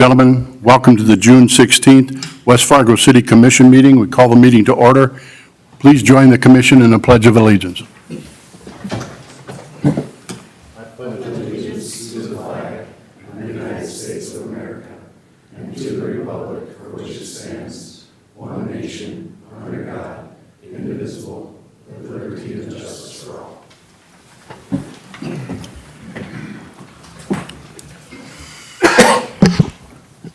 Gentlemen, welcome to the June 16th West Fargo City Commission meeting. We call the meeting to order. Please join the commission in the Pledge of Allegiance. I pledge allegiance to the flag of the United States of America and to the republic for which it stands, one nation, under God, indivisible, with liberty and justice for all.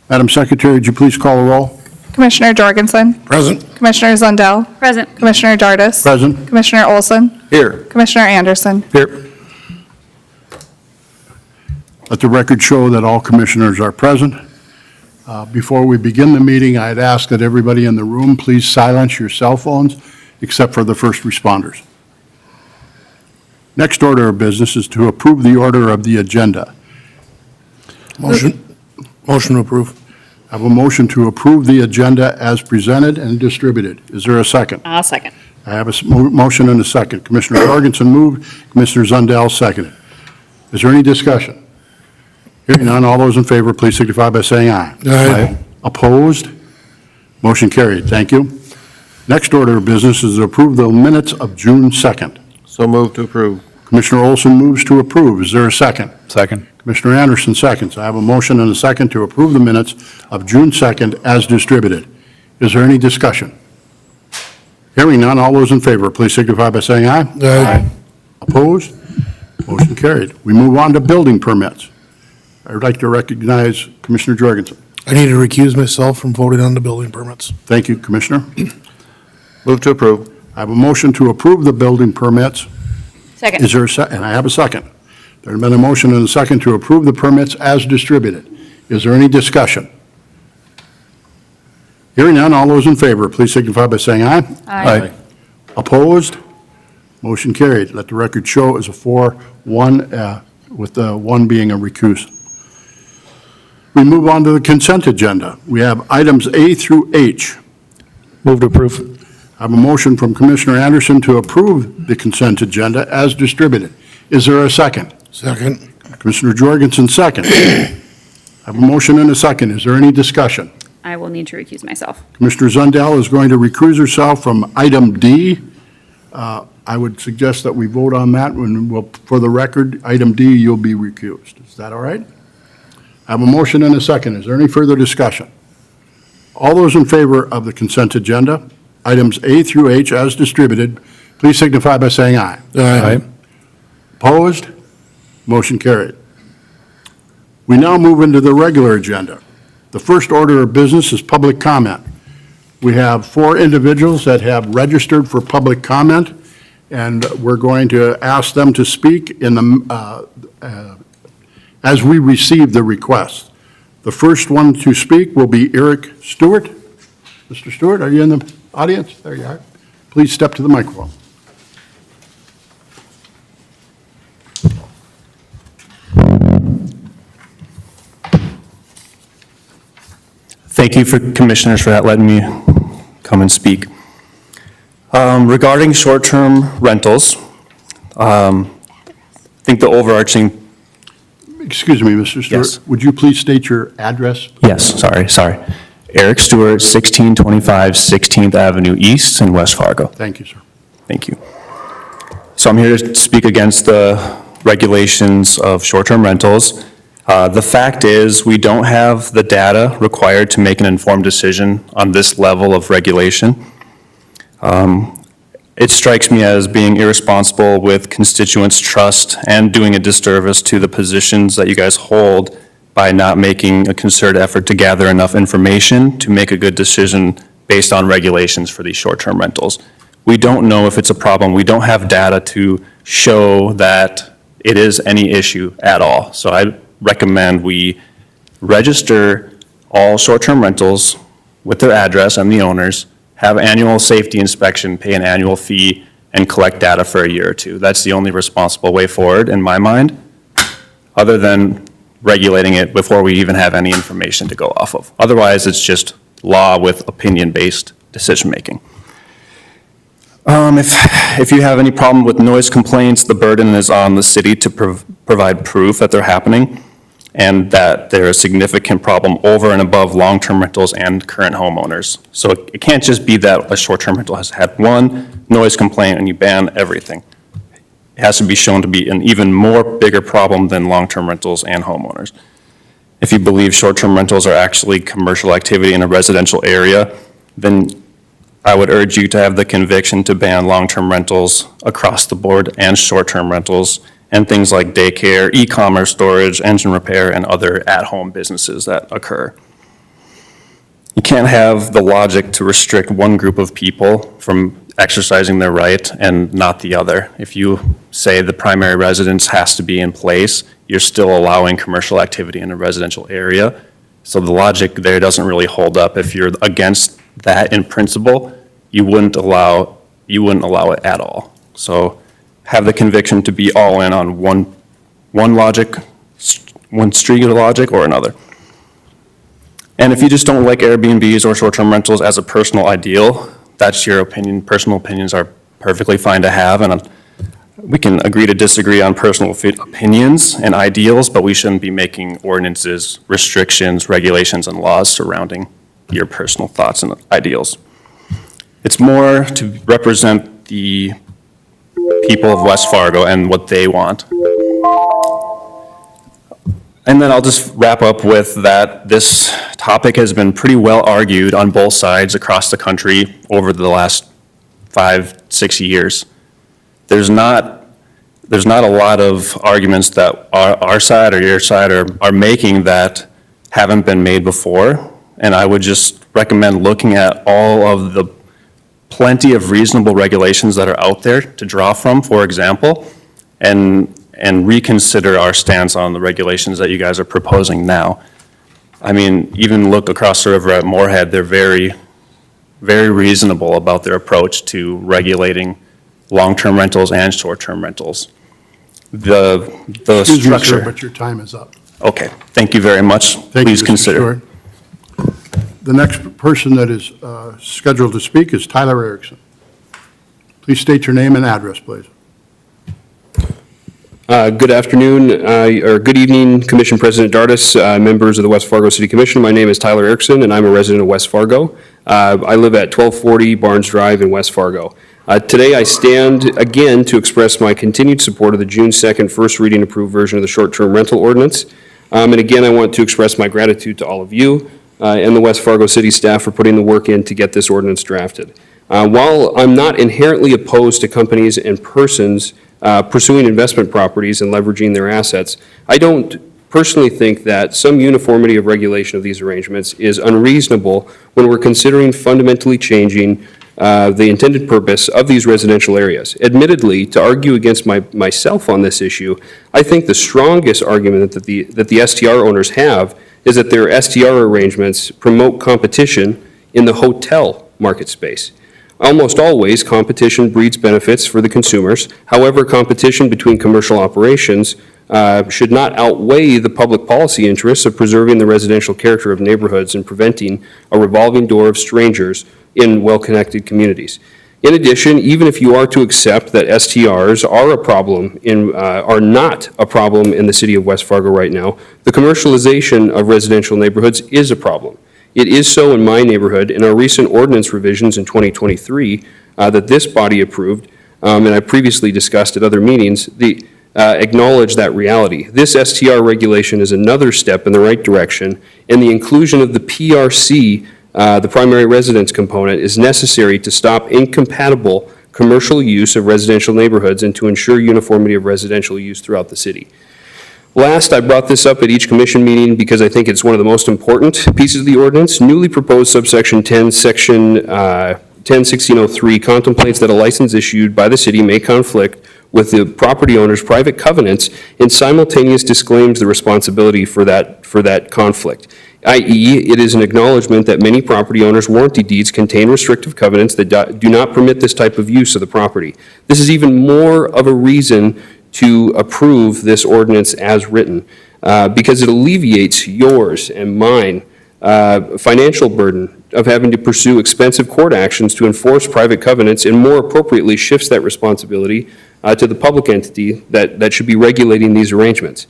Madam Secretary, would you please call the roll? Commissioner Jorgensen. Present. Commissioner Zundell. Present. Commissioner Dardis. Present. Commissioner Olson. Here. Commissioner Anderson. Here. Let the record show that all commissioners are present. Before we begin the meeting, I'd ask that everybody in the room please silence your cell phones, except for the first responders. Next order of business is to approve the order of the agenda. Motion to approve. I have a motion to approve the agenda as presented and distributed. Is there a second? I'll second. I have a motion and a second. Commissioner Jorgensen moved, Commissioner Zundell seconded. Is there any discussion? Hearing none, all those in favor, please signify by saying aye. Aye. Opposed? Motion carried. Thank you. Next order of business is to approve the minutes of June 2nd. So moved to approve. Commissioner Olson moves to approve. Is there a second? Second. Commissioner Anderson seconds. I have a motion and a second to approve the minutes of June 2nd as distributed. Is there any discussion? Hearing none, all those in favor, please signify by saying aye. Aye. Opposed? Motion carried. We move on to building permits. I would like to recognize Commissioner Jorgensen. I need to recuse myself from voting on the building permits. Thank you, Commissioner. Move to approve. I have a motion to approve the building permits. Second. Is there a second? And I have a second. There has been a motion and a second to approve the permits as distributed. Is there any discussion? Hearing none, all those in favor, please signify by saying aye. Aye. Opposed? Motion carried. Let the record show as a 4-1, with the one being a recuse. We move on to the consent agenda. We have items A through H. Move to approve. I have a motion from Commissioner Anderson to approve the consent agenda as distributed. Is there a second? Second. Commissioner Jorgensen, second. I have a motion and a second. Is there any discussion? I will need to recuse myself. Commissioner Zundell is going to recuse herself from item D. I would suggest that we vote on that when, for the record, item D, you'll be recused. Is that all right? I have a motion and a second. Is there any further discussion? All those in favor of the consent agenda, items A through H as distributed, please signify by saying aye. Aye. Opposed? Motion carried. We now move into the regular agenda. The first order of business is public comment. We have 4 individuals that have registered for public comment, and we're going to ask them to speak in the, as we receive the request. The first one to speak will be Eric Stewart. Mr. Stewart, are you in the audience? There you are. Please step to the microphone. Thank you, Commissioners, for letting me come and speak. Regarding short-term rentals, I think the overarching, Excuse me, Mr. Stewart. Yes. Would you please state your address? yes, sorry. Eric Stewart, 1625 16th Avenue East in West Fargo. Thank you, sir. Thank you. So I'm here to speak against the regulations of short-term rentals. The fact is, we don't have the data required to make an informed decision on this level of regulation. It strikes me as being irresponsible with constituents' trust and doing a disservice to the positions that you guys hold by not making a concerted effort to gather enough information to make a good decision based on regulations for these short-term rentals. We don't know if it's a problem. We don't have data to show that it is any issue at all. So I recommend we register all short-term rentals with their address and the owners, have annual safety inspection, pay an annual fee, and collect data for a year or two. That's the only responsible way forward in my mind, other than regulating it before we even have any information to go off of. Otherwise, it's just law with opinion-based decision-making. If you have any problem with noise complaints, the burden is on the city to provide proof that they're happening. and that they're a significant problem over and above long-term rentals and current homeowners. So it can't just be that a short-term rental has had one noise complaint and you ban everything. It has to be shown to be an even more bigger problem than long-term rentals and homeowners. If you believe short-term rentals are actually commercial activity in a residential area, then I would urge you to have the conviction to ban long-term rentals across the board and short-term rentals and things like daycare, e-commerce storage, engine repair, and other at-home businesses that occur. You can't have the logic to restrict one group of people from exercising their right and not the other. If you say the primary residence has to be in place, you're still allowing commercial activity in a residential area. So the logic there doesn't really hold up. If you're against that in principle, you wouldn't allow it at all. So have the conviction to be all in on one logic, one street of logic or another. And if you just don't like Airbnbs or short-term rentals as a personal ideal, that's your opinion. Personal opinions are perfectly fine to have, and we can agree to disagree on personal opinions and ideals, but we shouldn't be making ordinances, restrictions, regulations, and laws surrounding your personal thoughts and ideals. It's more to represent the people of West Fargo and what they want. And then I'll just wrap up with that this topic has been pretty well argued on both sides across the country over the last 5-6 years. There's not a lot of arguments that our side or your side are making that haven't been made before. And I would just recommend looking at all of the plenty of reasonable regulations that are out there to draw from, for example, and reconsider our stance on the regulations that you guys are proposing now. I mean, even look across the river at Moorhead, they're very, very reasonable about their approach to regulating long-term rentals and short-term rentals. The Excuse me, sir, structure. but your time is up. Okay, thank you very much. Thank you, Please Mr. consider. Stewart. The next person that is scheduled to speak is Tyler Erickson. Please state your name and address, please. Good afternoon, or good evening, Commission President Dardis, members of the West Fargo City Commission. My name is Tyler Erickson, and I'm a resident of West Fargo. I live at 1240 Barnes Drive in West Fargo. Today, I stand again to express my continued support of the June 2nd first reading approved version of the short-term rental ordinance. And again, I want to express my gratitude to all of you and the West Fargo City staff for putting the work in to get this ordinance drafted. While I'm not inherently opposed to companies and persons pursuing investment properties and leveraging their assets, I don't personally think that some uniformity of regulation of these arrangements is unreasonable when we're considering fundamentally changing the intended purpose of these residential areas. Admittedly, to argue against myself on this issue, I think the strongest argument that the STR owners have is that their STR arrangements promote competition in the hotel market space. Almost always, competition breeds benefits for the consumers. However, competition between commercial operations should not outweigh the public policy interests of preserving the residential character of neighborhoods and preventing a revolving door of strangers in well-connected communities. In addition, even if you are to accept that STRs are not a problem in the city of West Fargo right now, the commercialization of residential neighborhoods is a problem. It is so in my neighborhood. In our recent ordinance revisions in 2023 that this body approved, and I previously discussed at other meetings, acknowledge that reality. This STR regulation is another step in the right direction, and the inclusion of the PRC, the primary residence component, is necessary to stop incompatible commercial use of residential neighborhoods and to ensure uniformity of residential use throughout the city. Last, I brought this up at each commission meeting because I think it's one of the most important pieces of the ordinance. Newly proposed subsection 10, section 10-1603 contemplates that a license issued by the city may conflict with the property owner's private covenants and simultaneously disclaims the responsibility for that conflict, i.e., it is an acknowledgement that many property owners' warranty deeds contain restrictive covenants that do not permit this type of use of the property. This is even more of a reason to approve this ordinance as written, because it alleviates yours and mine financial burden of having to pursue expensive court actions to enforce private covenants, and more appropriately shifts that responsibility to the public entity that should be regulating these arrangements.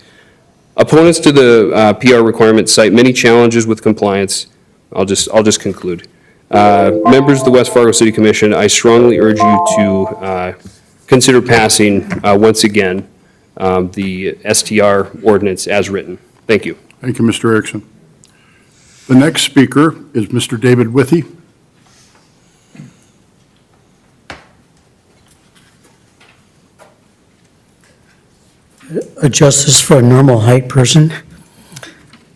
Opponents to the PR requirement cite many challenges with compliance. I'll just conclude. Members of the West Fargo City Commission, I strongly urge you to consider passing, once again, the STR ordinance as written. Thank you. Thank you, Mr. Erickson. The next speaker is Mr. David Withy. Adjust this for a normal height person.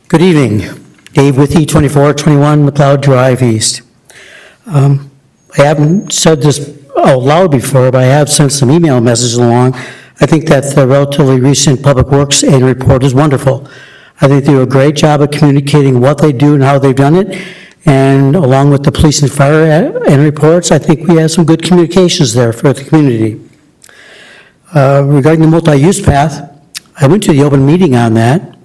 Good evening. Dave Withy, 2421 McLeod Drive East. I haven't said this out loud before, but I have sent some email messages along. I think that the relatively recent Public Works annual report is wonderful. I think they do a great job of communicating what they do and how they've done it. And along with the police and fire annual reports, I think we have some good communications there for the community. Regarding the multi-use path, I went to the open meeting on that.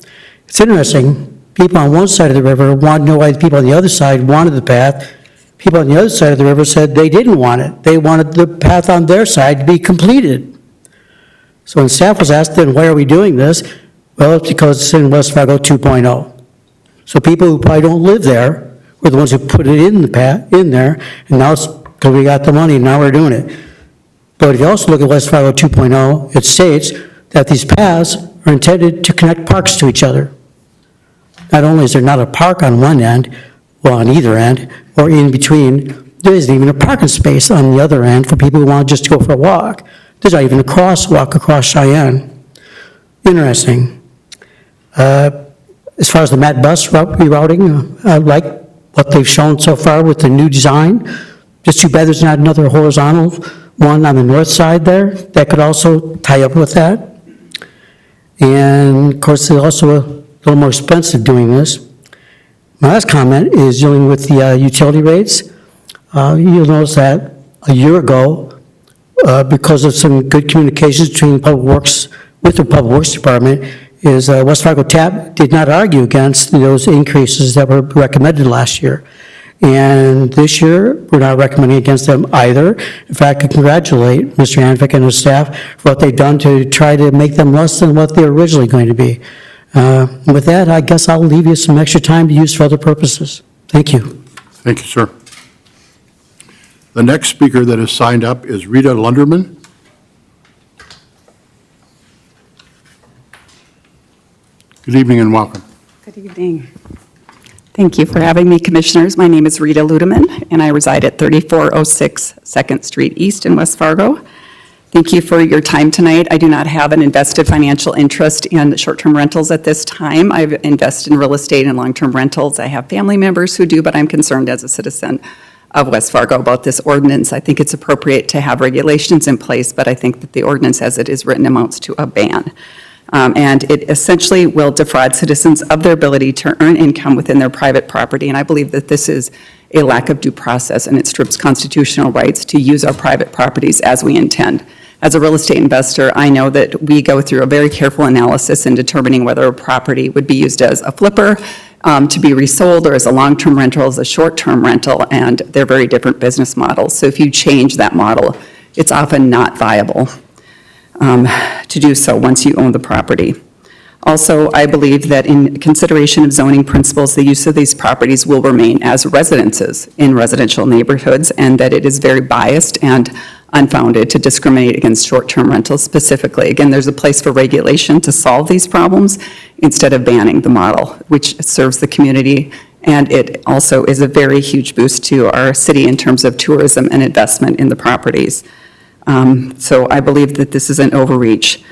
It's interesting. People on one side of the river wanted to know why the people on the other side wanted the path. People on the other side of the river said they didn't want it. They wanted the path on their side to be completed. So when staff was asked, then why are we doing this? Well, it's because it's in West Fargo 2.0. So people who probably don't live there were the ones who put it in the path, in there, and now it's because we got the money, now we're doing it. But if you also look at West Fargo 2.0, it states that these paths are intended to connect parks to each other. Not only is there not a park on one end, well, on either end, or in between, there isn't even a parking space on the other end for people who want to just go for a walk. There's not even a crosswalk across Cheyenne. Interesting. As far as the Matt bus rerouting, I like what they've shown so far with the new design. Just too bad there's not another horizontal one on the north side there that could also tie up with that. And of course, it's also a little more expensive doing this. My last comment is dealing with the utility rates. You'll notice that a year ago, because of some good communications between Public Works, with the Public Works Department, is West Fargo TAP did not argue against those increases that were recommended last year. And this year, we're not recommending against them either. In fact, I congratulate Mr. Hanvick and his staff for what they've done to try to make them less than what they were originally going to be. With that, I guess I'll leave you some extra time to use for other purposes. Thank you. Thank you, sir. The next speaker that is signed up is Rita Lunderman. Good evening and welcome. Good evening. Thank you for having me, Commissioners. My name is Rita Ludeman, and I reside at 3406 2nd Street East in West Fargo. Thank you for your time tonight. I do not have an invested financial interest in short-term rentals at this time. I've invested in real estate and long-term rentals. I have family members who do, but I'm concerned as a citizen of West Fargo about this ordinance. I think it's appropriate to have regulations in place, but I think that the ordinance as it is written amounts to a ban. And it essentially will defraud citizens of their ability to earn income within their private property. And I believe that this is a lack of due process, and it strips constitutional rights to use our private properties as we intend. As a real estate investor, I know that we go through a very careful analysis in determining whether a property would be used as a flipper, to be resold, or as a long-term rental, as a short-term rental, and they're very different business models. So if you change that model, it's often not viable to do so once you own the property. Also, I believe that in consideration of zoning principles, the use of these properties will remain as residences in residential neighborhoods, and that it is very biased and unfounded to discriminate against short-term rentals specifically. Again, there's a place for regulation to solve these problems instead of banning the model, which serves the community, and it also is a very huge boost to our city in terms of tourism and investment in the properties. So I believe that this is an overreach.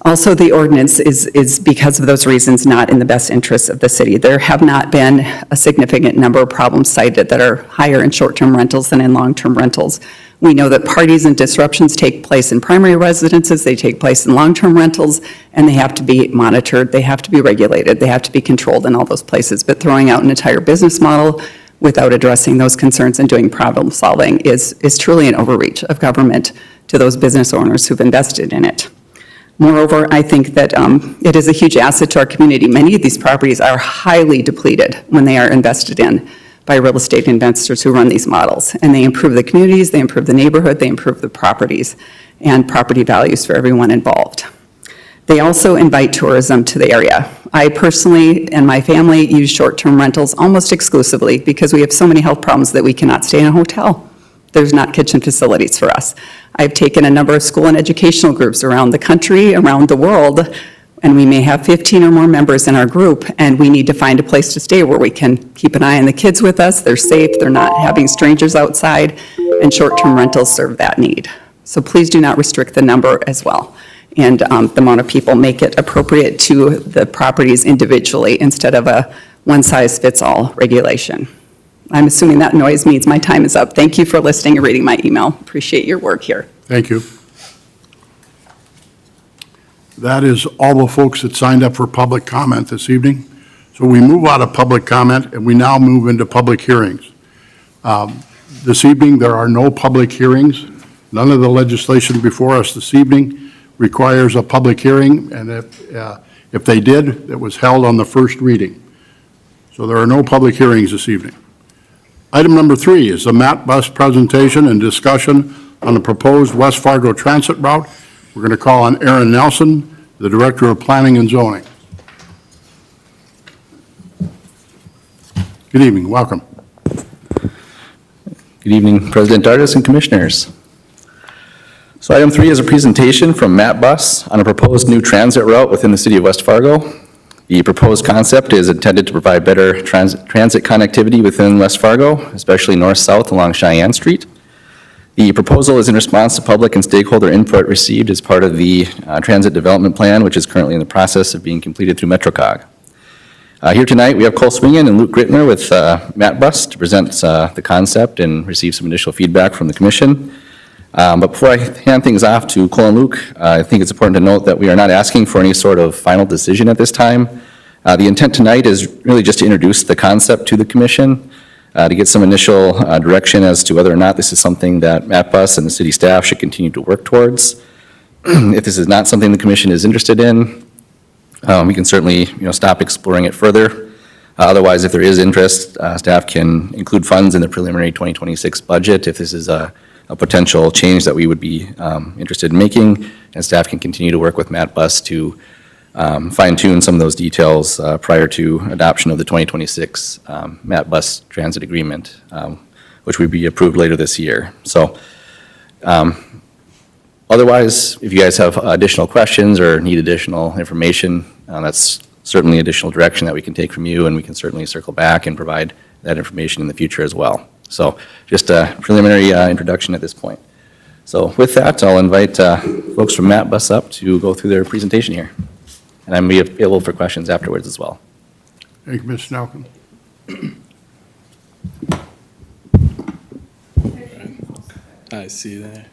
Also, the ordinance is because of those reasons not in the best interests of the city. There have not been a significant number of problems cited that are higher in short-term rentals than in long-term rentals. We know that parties and disruptions take place in primary residences, they take place in long-term rentals, and they have to be monitored, they have to be regulated, they have to be controlled in all those places. But throwing out an entire business model without addressing those concerns and doing problem solving is truly an overreach of government to those business owners who've invested in it. Moreover, I think that it is a huge asset to our community. Many of these properties are highly depleted when they are invested in by real estate investors who run these models. And they improve the communities, they improve the neighborhood, they improve the properties and property values for everyone involved. They also invite tourism to the area. I personally and my family use short-term rentals almost exclusively because we have so many health problems that we cannot stay in a hotel. There's not kitchen facilities for us. I've taken a number of school and educational groups around the country, around the world, and we may have 15 or more members in our group, and we need to find a place to stay where we can keep an eye on the kids with us, they're safe, they're not having strangers outside, and short-term rentals serve that need. So please do not restrict the number as well. And the amount of people, make it appropriate to the properties individually instead of a one-size-fits-all regulation. I'm assuming that noise means my time is up. Thank you for listening and reading my email. Appreciate your work here. Thank you. That is all the folks that signed up for public comment this evening. So we move out of public comment, and we now move into public hearings. This evening, there are no public hearings. None of the legislation before us this evening requires a public hearing, and if they did, it was held on the first reading. So there are no public hearings this evening. Item number 3 is the MAT bus presentation and discussion on the proposed West Fargo transit route. We're going to call on Aaron Nelson, the Director of Planning and Zoning. Good evening, welcome. Good evening, President Dardis and Commissioners. So item 3 is a presentation from Matt Bus on a proposed new transit route within the city of West Fargo. The proposed concept is intended to provide better transit connectivity within West Fargo, especially north-south along Cheyenne Street. The proposal is in response to public and stakeholder input received as part of the Transit Development Plan, which is currently in the process of being completed through MetroCog. Here tonight, we have Cole Swingen and Luke Grittner with Matt Bus to present the concept and receive some initial feedback from the commission. But before I hand things off to Cole and Luke, I think it's important to note that we are not asking for any sort of final decision at this time. The intent tonight is really just to introduce the concept to the commission, to get some initial direction as to whether or not this is something that Matt Bus and the city staff should continue to work towards. If this is not something the commission is interested in, we can certainly stop exploring it further. Otherwise, if there is interest, staff can include funds in the preliminary 2026 budget if this is a potential change that we would be interested in making, and staff can continue to work with Matt Bus to fine-tune some of those details prior to adoption of the 2026 Matt Bus Transit Agreement, which would be approved later this year. So otherwise, if you guys have additional questions or need additional information, that's certainly additional direction that we can take from you, and we can certainly circle back and provide that information in the future as well. So just a preliminary introduction at this point. So with that, I'll invite folks from Matt Bus up to go through their presentation here. And I'm available for questions afterwards as well. Thank you, Ms. Snelken. I see there.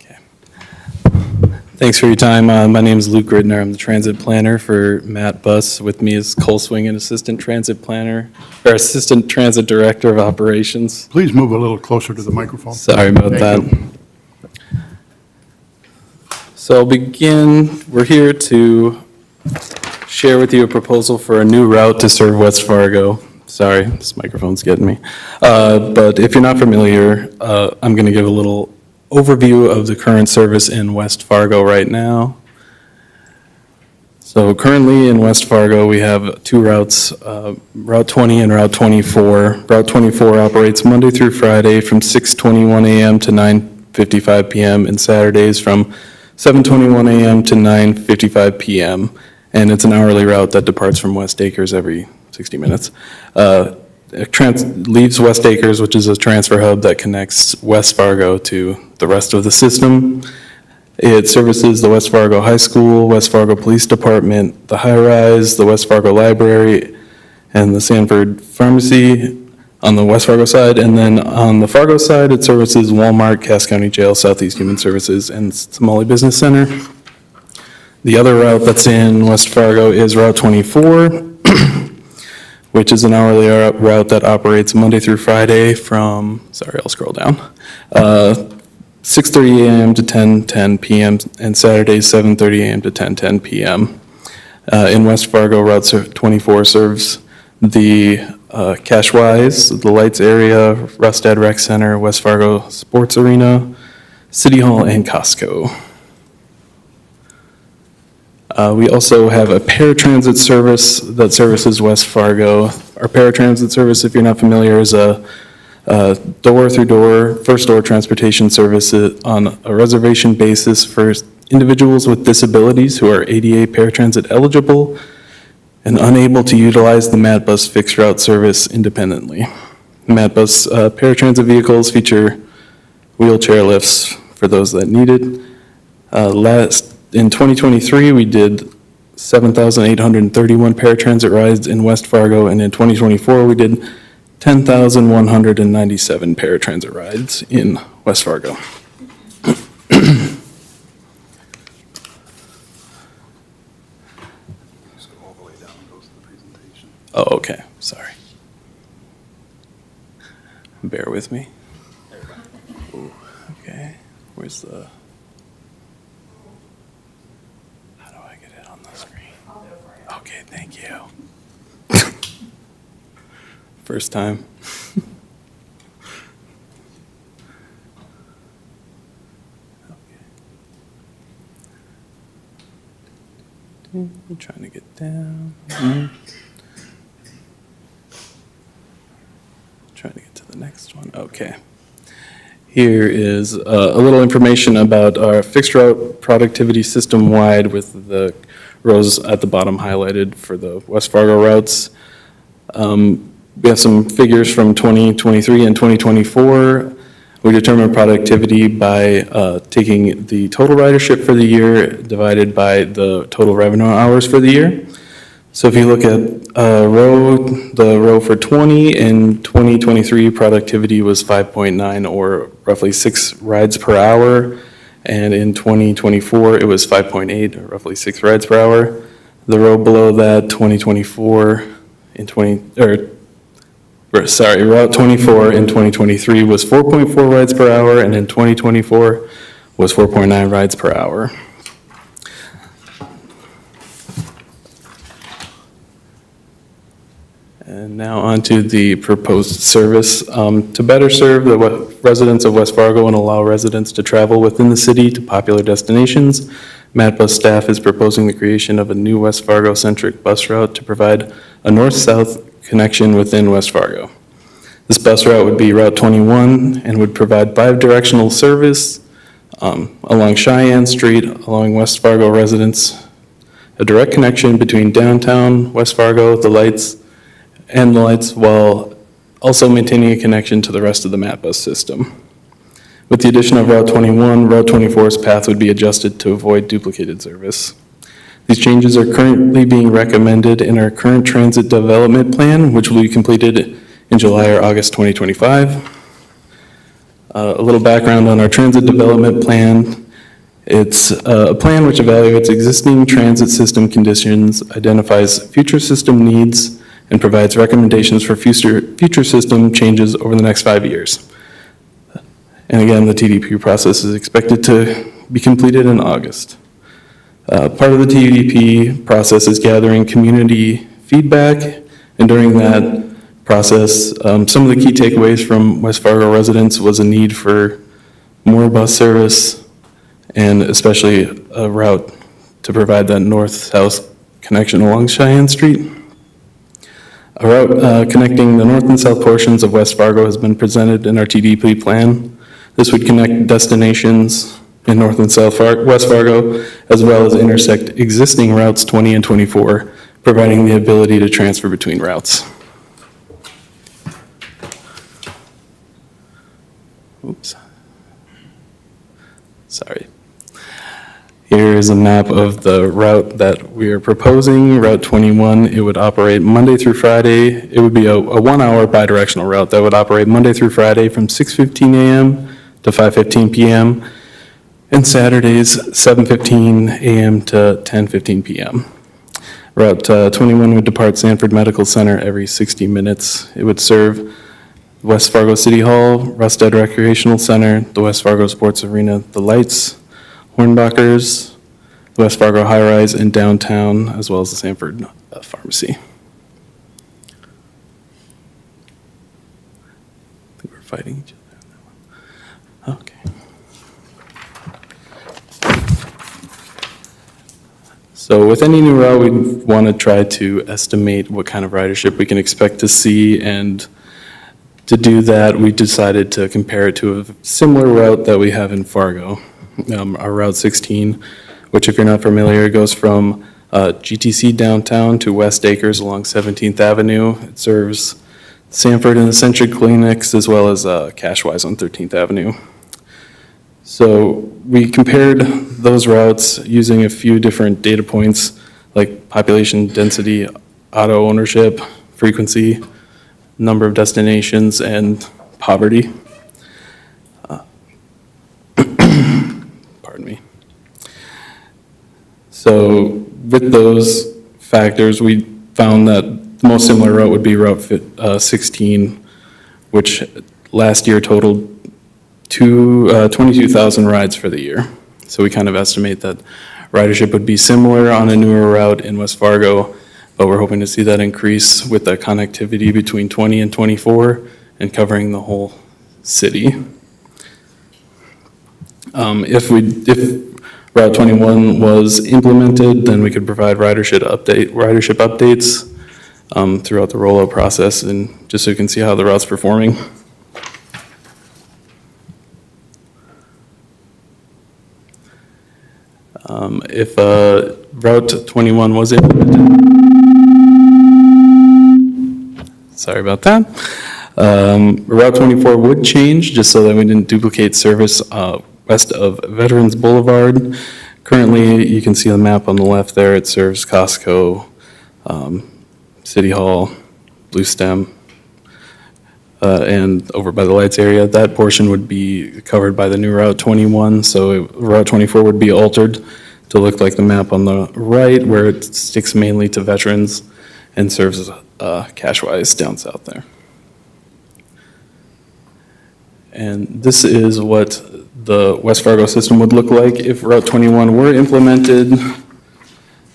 Okay. Thanks for your time. My name is Luke Grittner. I'm the transit planner for Matt Bus. With me is Cole Swingen, assistant transit planner, or assistant transit director of operations. Please move a little closer to the microphone. Sorry about that. Thank you. So I'll begin, we're here to share with you a proposal for a new route to serve West Fargo. Sorry, this microphone's getting me. But if you're not familiar, I'm going to give a little overview of the current service in West Fargo right now. So currently in West Fargo, we have 2 routes, Route 20 and Route 24. Route 24 operates Monday through Friday from 6:21 a.m. to 9:55 p.m. and Saturdays from 7:21 a.m. to 9:55 p.m. And it's an hourly route that departs from West Acres every 60 minutes. Leaves West Acres, which is a transfer hub that connects West Fargo to the rest of the system. It services the West Fargo High School, West Fargo Police Department, the High Rise, the West Fargo Library, and the Sanford Pharmacy on the West Fargo side. And then on the Fargo side, it services Walmart, Cass County Jail, Southeast Human Services, and Somali Business Center. The other route that's in West Fargo is Route 24, which is an hourly route that operates Monday through Friday from, sorry, I'll scroll down, 6:30 a.m. to 10:10 p.m. and Saturdays 7:30 a.m. to 10:10 p.m. In West Fargo, Route 24 serves the Cashwise, the Lights area, Rustad Rec Center, West Fargo Sports Arena, City Hall, and Costco. We also have a paratransit service that services West Fargo. Our paratransit service, if you're not familiar, is a door-through-door, first-door transportation service on a reservation basis for individuals with disabilities who are ADA paratransit eligible and unable to utilize the MATBus fixed route service independently. MATBus paratransit vehicles feature wheelchair lifts for those that need it. In 2023, we did 7,831 paratransit rides in West Fargo, and in 2024, we did 10,197 paratransit rides in West Fargo. Oh, okay, sorry. Bear with me. Okay, where's the... How do I get it on the screen? Okay, thank you. First time. I'm trying to get down. Trying to get to the next one. Okay. Here is a little information about our fixed route productivity system-wide with the rows at the bottom highlighted for the West Fargo routes. We have some figures from 2023 and 2024. We determine productivity by taking the total ridership for the year divided by the total revenue hours for the year. So if you look at the row for 20, in 2023, productivity was 5.9, or roughly 6 rides per hour. And in 2024, it was 5.8, or roughly 6 rides per hour. The row below that, Route 24 in 2023 was 4.4 rides per hour, and in 2024 was 4.9 rides per hour. And now on to the proposed service. To better serve the residents of West Fargo and allow residents to travel within the city to popular destinations, MATBus staff is proposing the creation of a new West Fargo-centric bus route to provide a north-south connection within West Fargo. This bus route would be Route 21 and would provide bi-directional service along Cheyenne Street, allowing West Fargo residents a direct connection between downtown West Fargo, the lights, while also maintaining a connection to the rest of the MATBus system. With the addition of Route 21, Route 24's path would be adjusted to avoid duplicated service. These changes are currently being recommended in our current transit development plan, which will be completed in July or August 2025. A little background on our transit development plan. It's a plan which evaluates existing transit system conditions, identifies future system needs, and provides recommendations for future system changes over the next 5 years. And again, the TDP process is expected to be completed in August. Part of the TDP process is gathering community feedback, and during that process, some of the key takeaways from West Fargo residents was a need for more bus service, and especially a route to provide that north-south connection along Cheyenne Street. A route connecting the north and south portions of West Fargo has been presented in our TDP plan. This would connect destinations in North and South West Fargo, as well as intersect existing routes 20 and 24, providing the ability to transfer between routes. Oops. Sorry. Here is a map of the route that we are proposing, Route 21. It would operate Monday through Friday. It would be a 1-hour bidirectional route that would operate Monday through Friday from 6:15 a.m. to 5:15 p.m. and Saturdays 7:15 a.m. to 10:15 p.m. Route 21 would depart Sanford Medical Center every 60 minutes. It would serve West Fargo City Hall, Rustad Recreational Center, the West Fargo Sports Arena, the Lights, Hornbachers, the West Fargo High Rise, and downtown, as well as the Sanford Pharmacy. I think we're fighting each other on that one. Okay. So with any new route, we want to try to estimate what kind of ridership we can expect to see, and to do that, we decided to compare it to a similar route that we have in Fargo, our Route 16, which if you're not familiar, goes from GTC downtown to West Acres along 17th Avenue. It serves Sanford and Essentia clinics as well as Cashwise on 13th Avenue. So we compared those routes using a few different data points like population density, auto ownership, frequency, number of destinations, and poverty. Pardon me. So with those factors, we found that the most similar route would be Route 16, which last year totaled 22,000 rides for the year. So we kind of estimate that ridership would be similar on a newer route in West Fargo, but we're hoping to see that increase with the connectivity between 20 and 24 and covering the whole city. If Route 21 was implemented, then we could provide ridership updates throughout the rollout process, and just so you can see how the route's performing. If Route 21 was implemented, sorry about that. Route 24 would change, just so that we didn't duplicate service west of Veterans Boulevard. Currently, you can see the map on the left there, it serves Costco, City Hall, Blue Stem, and over by the lights area. That portion would be covered by the new Route 21, so Route 24 would be altered to look like the map on the right, where it sticks mainly to Veterans and serves Cashwise down south there. And this is what the West Fargo system would look like if Route 21 were implemented.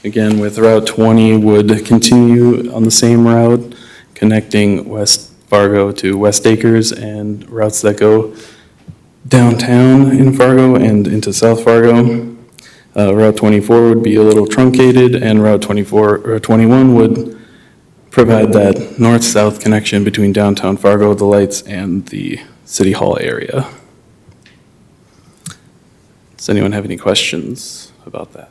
Again, with Route 20 would continue on the same route, connecting West Fargo to West Acres, and routes that go downtown in Fargo and into South Fargo. Route 24 would be a little truncated, and Route 21 would provide that north-south connection between downtown Fargo, the lights, and the City Hall area. Does anyone have any questions about that?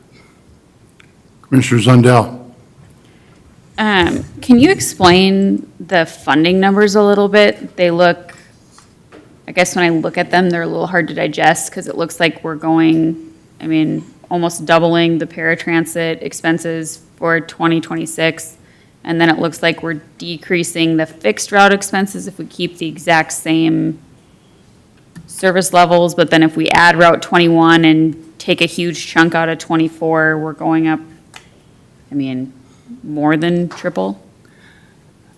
Commissioner Zundell. Can you explain the funding numbers a little bit? They look, I guess when I look at them, they're a little hard to digest because it looks like we're going, almost doubling the paratransit expenses for 2026. And then it looks like we're decreasing the fixed route expenses if we keep the exact same service levels. But then if we add Route 21 and take a huge chunk out of 24, we're going up, more than triple.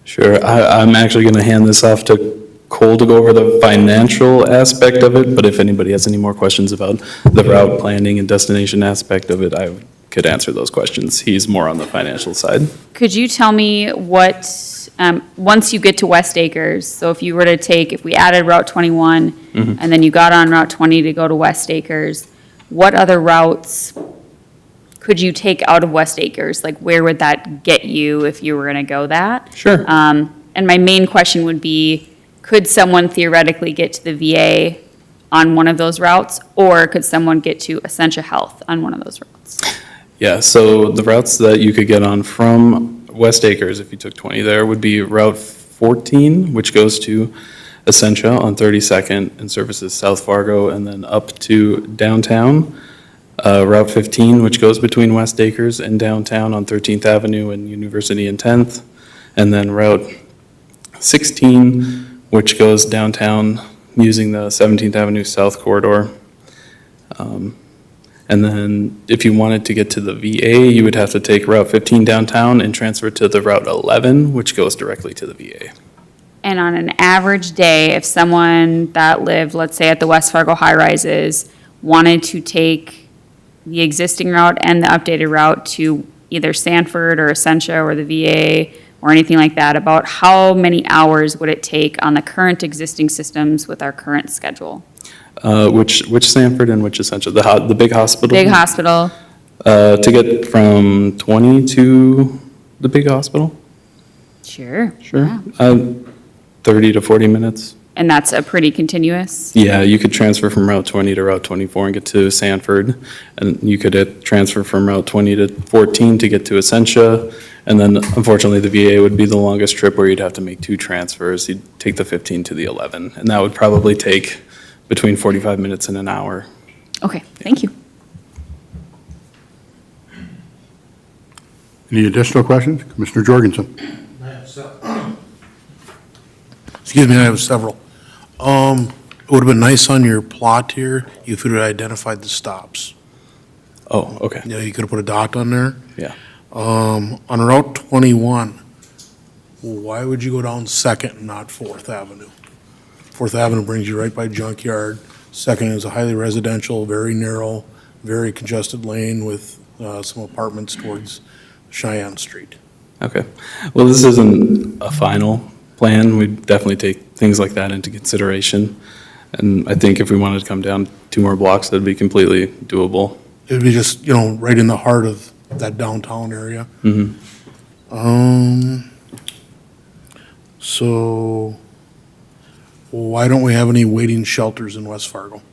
Sure. I'm actually going to hand this off to Cole to go over the financial aspect of it, but if anybody has any more questions about the route planning and destination aspect of it, I could answer those questions. He's more on the financial side. Could you tell me what, once you get to West Acres, so if you were to take, if we added Route 21, and then you got on Route 20 to go to West Acres, what other routes could you take out of West Acres? Like, where would that get you if you were going to go that? Sure. And my main question would be, could someone theoretically get to the VA on one of those routes, or could someone get to Essentia Health on one of those routes? Yeah, so the routes that you could get on from West Acres, if you took 20 there, would be Route 14, which goes to Essentia on 32nd and services South Fargo, and then up to downtown. Route 15, which goes between West Acres and downtown on 13th Avenue and University and 10th. And then Route 16, which goes downtown using the 17th Avenue South Corridor. And then if you wanted to get to the VA, you would have to take Route 15 downtown and transfer to the Route 11, which goes directly to the VA. And on an average day, if someone that lived, let's say at the West Fargo high-rises, wanted to take the existing route and the updated route to either Sanford or Essentia or the VA or anything like that, about how many hours would it take on the current existing systems with our current schedule? Which Sanford and which Essentia? The big hospital? Big hospital. To get from 20 to the big hospital? Sure. Sure. Yeah. 30 to 40 minutes. And that's a pretty continuous? Yeah, you could transfer from Route 20 to Route 24 and get to Sanford. And you could transfer from Route 20 to 14 to get to Essentia. And then unfortunately, the VA would be the longest trip where you'd have to make 2 transfers. You'd take the 15 to the 11. And that would probably take between 45 minutes and an hour. Okay, thank you. Any additional questions? Commissioner Jorgensen? Excuse me, I have several. It would have been nice on your plot here if you had identified the stops. Oh, okay. You know, you could have put a dot on there. Yeah. On Route 21, why would you go down Second and not Fourth Avenue? Fourth Avenue brings you right by Junkyard. Second is a highly residential, very narrow, very congested lane with some apartments towards Cheyenne Street. Okay. Well, this isn't a final plan. We'd definitely take things like that into consideration. And I think if we wanted to come down 2 more blocks, that'd be completely doable. It would be just, you know, right in the heart of that downtown area. So why don't we have any waiting shelters in West Fargo?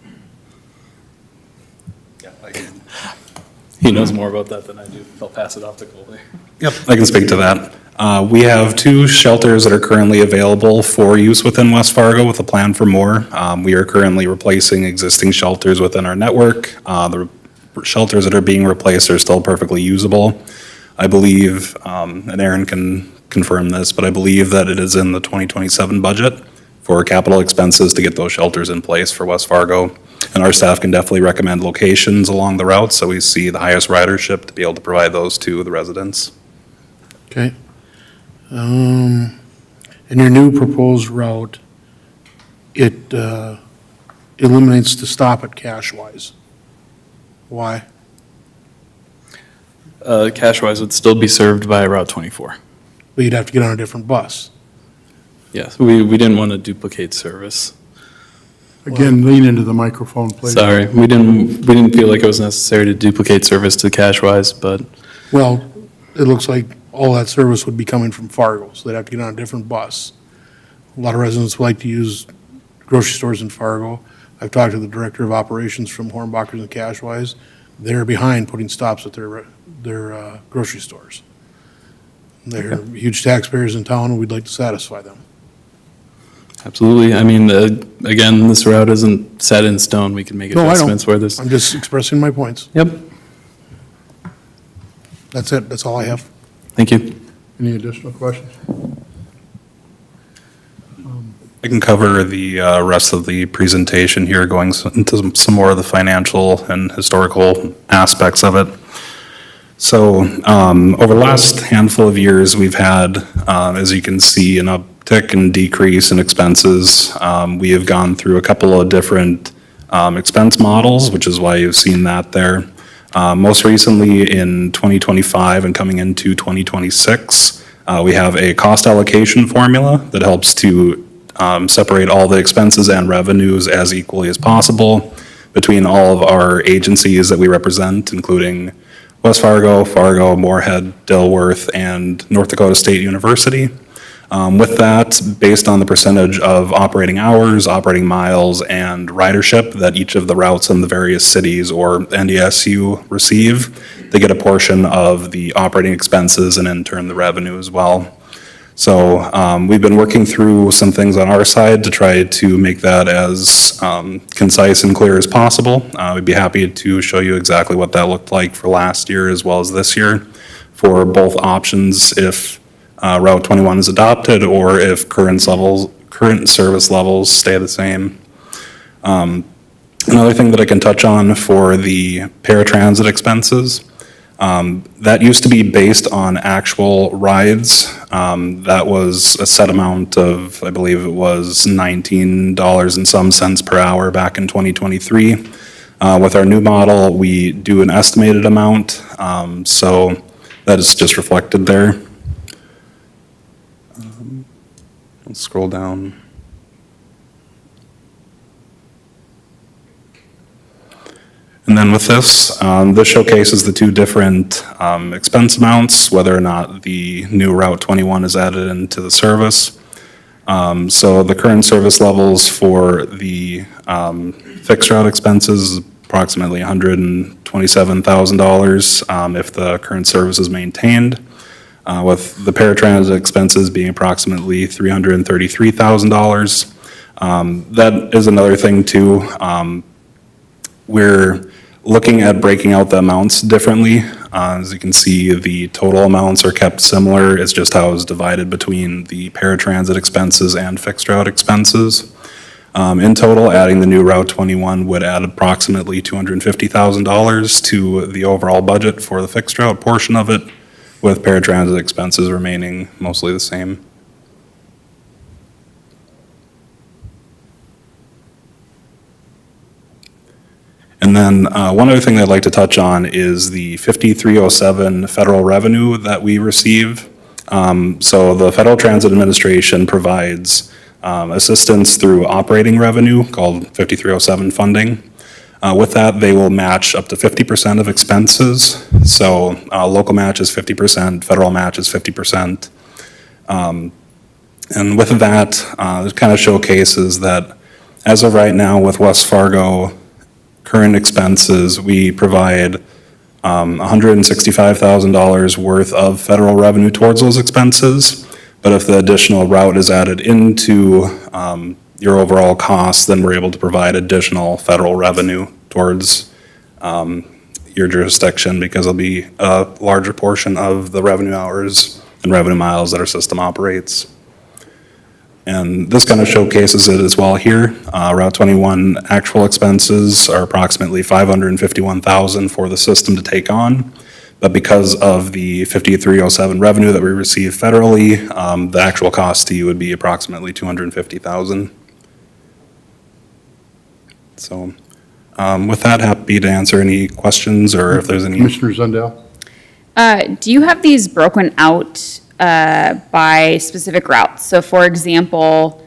He knows more about that than I do. I'll pass it off to Colby. Yep, I can speak to that. We have 2 shelters that are currently available for use within West Fargo with a plan for more. We are currently replacing existing shelters within our network. The shelters that are being replaced are still perfectly usable. I believe, and Aaron can confirm this, but I believe that it is in the 2027 budget for capital expenses to get those shelters in place for West Fargo. And our staff can definitely recommend locations along the route so we see the highest ridership to be able to provide those to the residents. Okay. In your new proposed route, it eliminates the stop at Cashwise. Why? Cashwise would still be served by Route 24. But you'd have to get on a different bus. Yes, we didn't want to duplicate service. Again, lean into the microphone, please. Sorry, we didn't feel like it was necessary to duplicate service to Cashwise, but Well, it looks like all that service would be coming from Fargo, so they'd have to get on a different bus. A lot of residents like to use grocery stores in Fargo. I've talked to the director of operations from Hornbachers and Cashwise. They're behind putting stops at their grocery stores. They're huge taxpayers in town, and we'd like to satisfy them. absolutely. I mean, again, this route isn't set in stone. We can make No, I adjustments don't. where there's. I'm just expressing my points. Yep, That's it. That's all I have. thank you. Any additional questions? I can cover the rest of the presentation here, going into some more of the financial and historical aspects of it. So over the last handful of years, we've had, as you can see, an uptick and decrease in expenses. We have gone through a couple of different expense models, which is why you've seen that there. Most recently in 2025 and coming into 2026, we have a cost allocation formula that helps to separate all the expenses and revenues as equally as possible between all of our agencies that we represent, including West Fargo, Fargo, Moorhead, Dilworth, and North Dakota State University. With that, based on the percentage of operating hours, operating miles, and ridership that each of the routes in the various cities or NDSU receive, they get a portion of the operating expenses and in turn the revenue as well. So we've been working through some things on our side to try to make that as concise and clear as possible. We'd be happy to show you exactly what that looked like for last year as well as this year for both options if Route 21 is adopted or if current service levels stay the same. Another thing that I can touch on for the paratransit expenses, that used to be based on actual rides. That was a set amount of, I believe it was $19 and some cents per hour back in 2023. With our new model, we do an estimated amount, so that is just reflected there. Let's scroll down. And then with this, this showcases the two different expense amounts, whether or not the new Route 21 is added into the service. So the current service levels for the fixed route expenses is approximately $127,000 if the current service is maintained, with the paratransit expenses being approximately $333,000. That is another thing too. We're looking at breaking out the amounts differently. As you can see, the total amounts are kept similar. It's just how it's divided between the paratransit expenses and fixed route expenses. In total, adding the new Route 21 would add approximately $250,000 to the overall budget for the fixed route portion of it, with paratransit expenses remaining mostly the same. And then one other thing I'd like to touch on is the 5307 federal revenue that we receive. So the Federal Transit Administration provides assistance through operating revenue called 5307 funding. With that, they will match up to 50% of expenses. So local match is 50%, federal match is 50%. And with that, it kind of showcases that as of right now with West Fargo, current expenses, we provide $165,000 worth of federal revenue towards those expenses. But if the additional route is added into your overall costs, then we're able to provide additional federal revenue towards your jurisdiction, because it'll be a larger portion of the revenue hours and revenue miles that our system operates. And this kind of showcases it as well here. Route 21 actual expenses are approximately $551,000 for the system to take on. But because of the 5307 revenue that we receive federally, the actual cost to you would be approximately $250,000. So with that, happy to answer any questions or if there's any. Commissioner Zundell? Do you have these broken out by specific routes? So for example,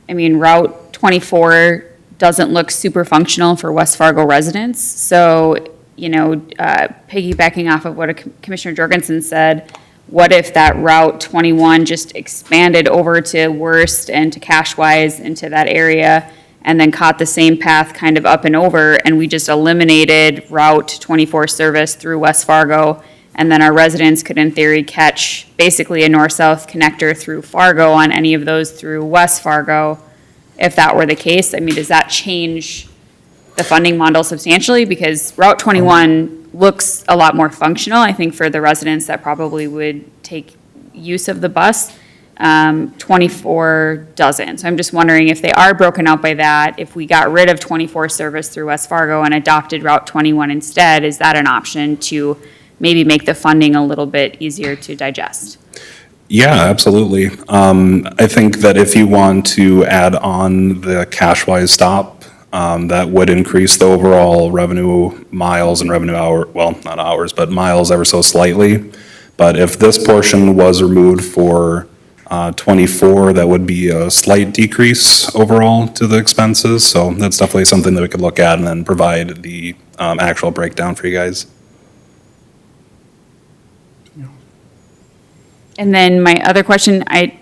I mean, Route 24 doesn't look super functional for West Fargo residents. So, you know, piggybacking off of what Commissioner Jorgensen said, what if that Route 21 just expanded over to Worst and to Cashwise into that area, and then caught the same path kind of up and over, and we just eliminated Route 24 service through West Fargo, and then our residents could in theory catch basically a north-south connector through Fargo on any of those through West Fargo. If that were the case, I mean, does that change the funding model substantially? Because Route 21 looks a lot more functional, I think, for the residents that probably would take use of the bus. 24 doesn't. So I'm just wondering if they are broken out by that, if we got rid of 24 service through West Fargo and adopted Route 21 instead, is that an option to maybe make the funding a little bit easier to digest? Yeah, absolutely. I think that if you want to add on the Cashwise stop, that would increase the overall revenue miles and revenue hour, well, not hours, but miles ever so slightly. But if this portion was removed for 24, that would be a slight decrease overall to the expenses. So that's definitely something that we could look at and then provide the actual breakdown for you guys. And then my other question, I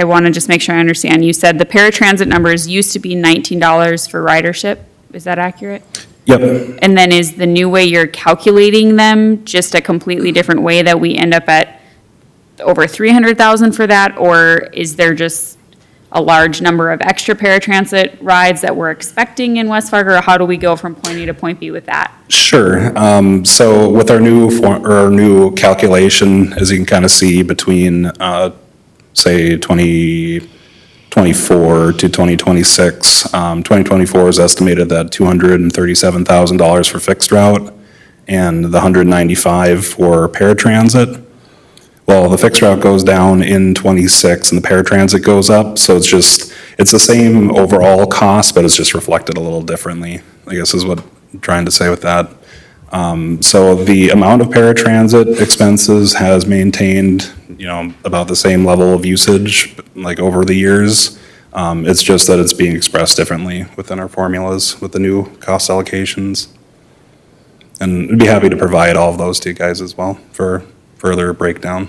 want to just make sure I understand. You said the paratransit numbers used to be $19 for ridership. Is that accurate? Yep. And then is the new way you're calculating them just a completely different way that we end up at over 300,000 for that? Or is there just a large number of extra paratransit rides that we're expecting in West Fargo? Or how do we go from point A to point B with that? Sure. So with our new calculation, as you can kind of see between, say, 2024 to 2026, 2024 is estimated at $237,000 for fixed route and the $195,000 for paratransit. Well, the fixed route goes down in 26 and the paratransit goes up, so it's the same overall cost, but it's just reflected a little differently, I guess is what I'm trying to say with that. So the amount of paratransit expenses has maintained, about the same level of usage, like over the years. It's just that it's being expressed differently within our formulas with the new cost allocations. And I'd be happy to provide all of those to you guys as well for further breakdown.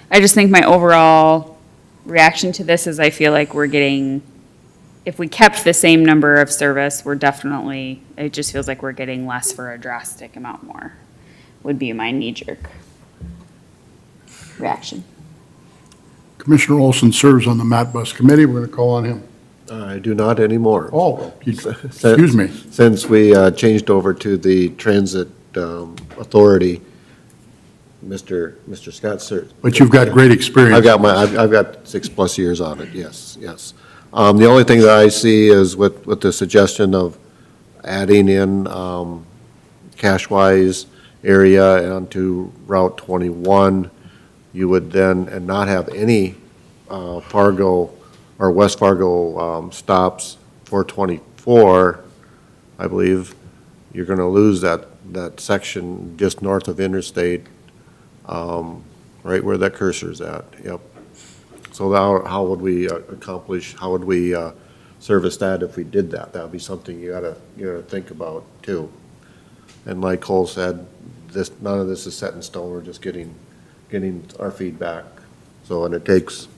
I just think my overall reaction to this is I feel like we're getting, if we kept the same number of service, we're definitely, it just feels like we're getting less for a drastic amount more, would be my knee-jerk reaction. Commissioner Olson serves on the Matt Bus Committee. We're going to call on him. I do not anymore. Oh, excuse me. Since we changed over to the Transit Authority, Mr. Scott serves. But you've got great experience. I've got 6+ years on it, yes, yes. The only thing that I see is with the suggestion of adding in Cashwise area onto Route 21, you would then, and not have any Fargo or West Fargo stops for 24, I believe, you're going to lose that section just north of Interstate, right where that cursor's at, yep. So how would we how would we service that if we did that? That would be something you gotta think about too. And like Cole said, none of this is set in stone, we're just getting our feedback. So, and it takes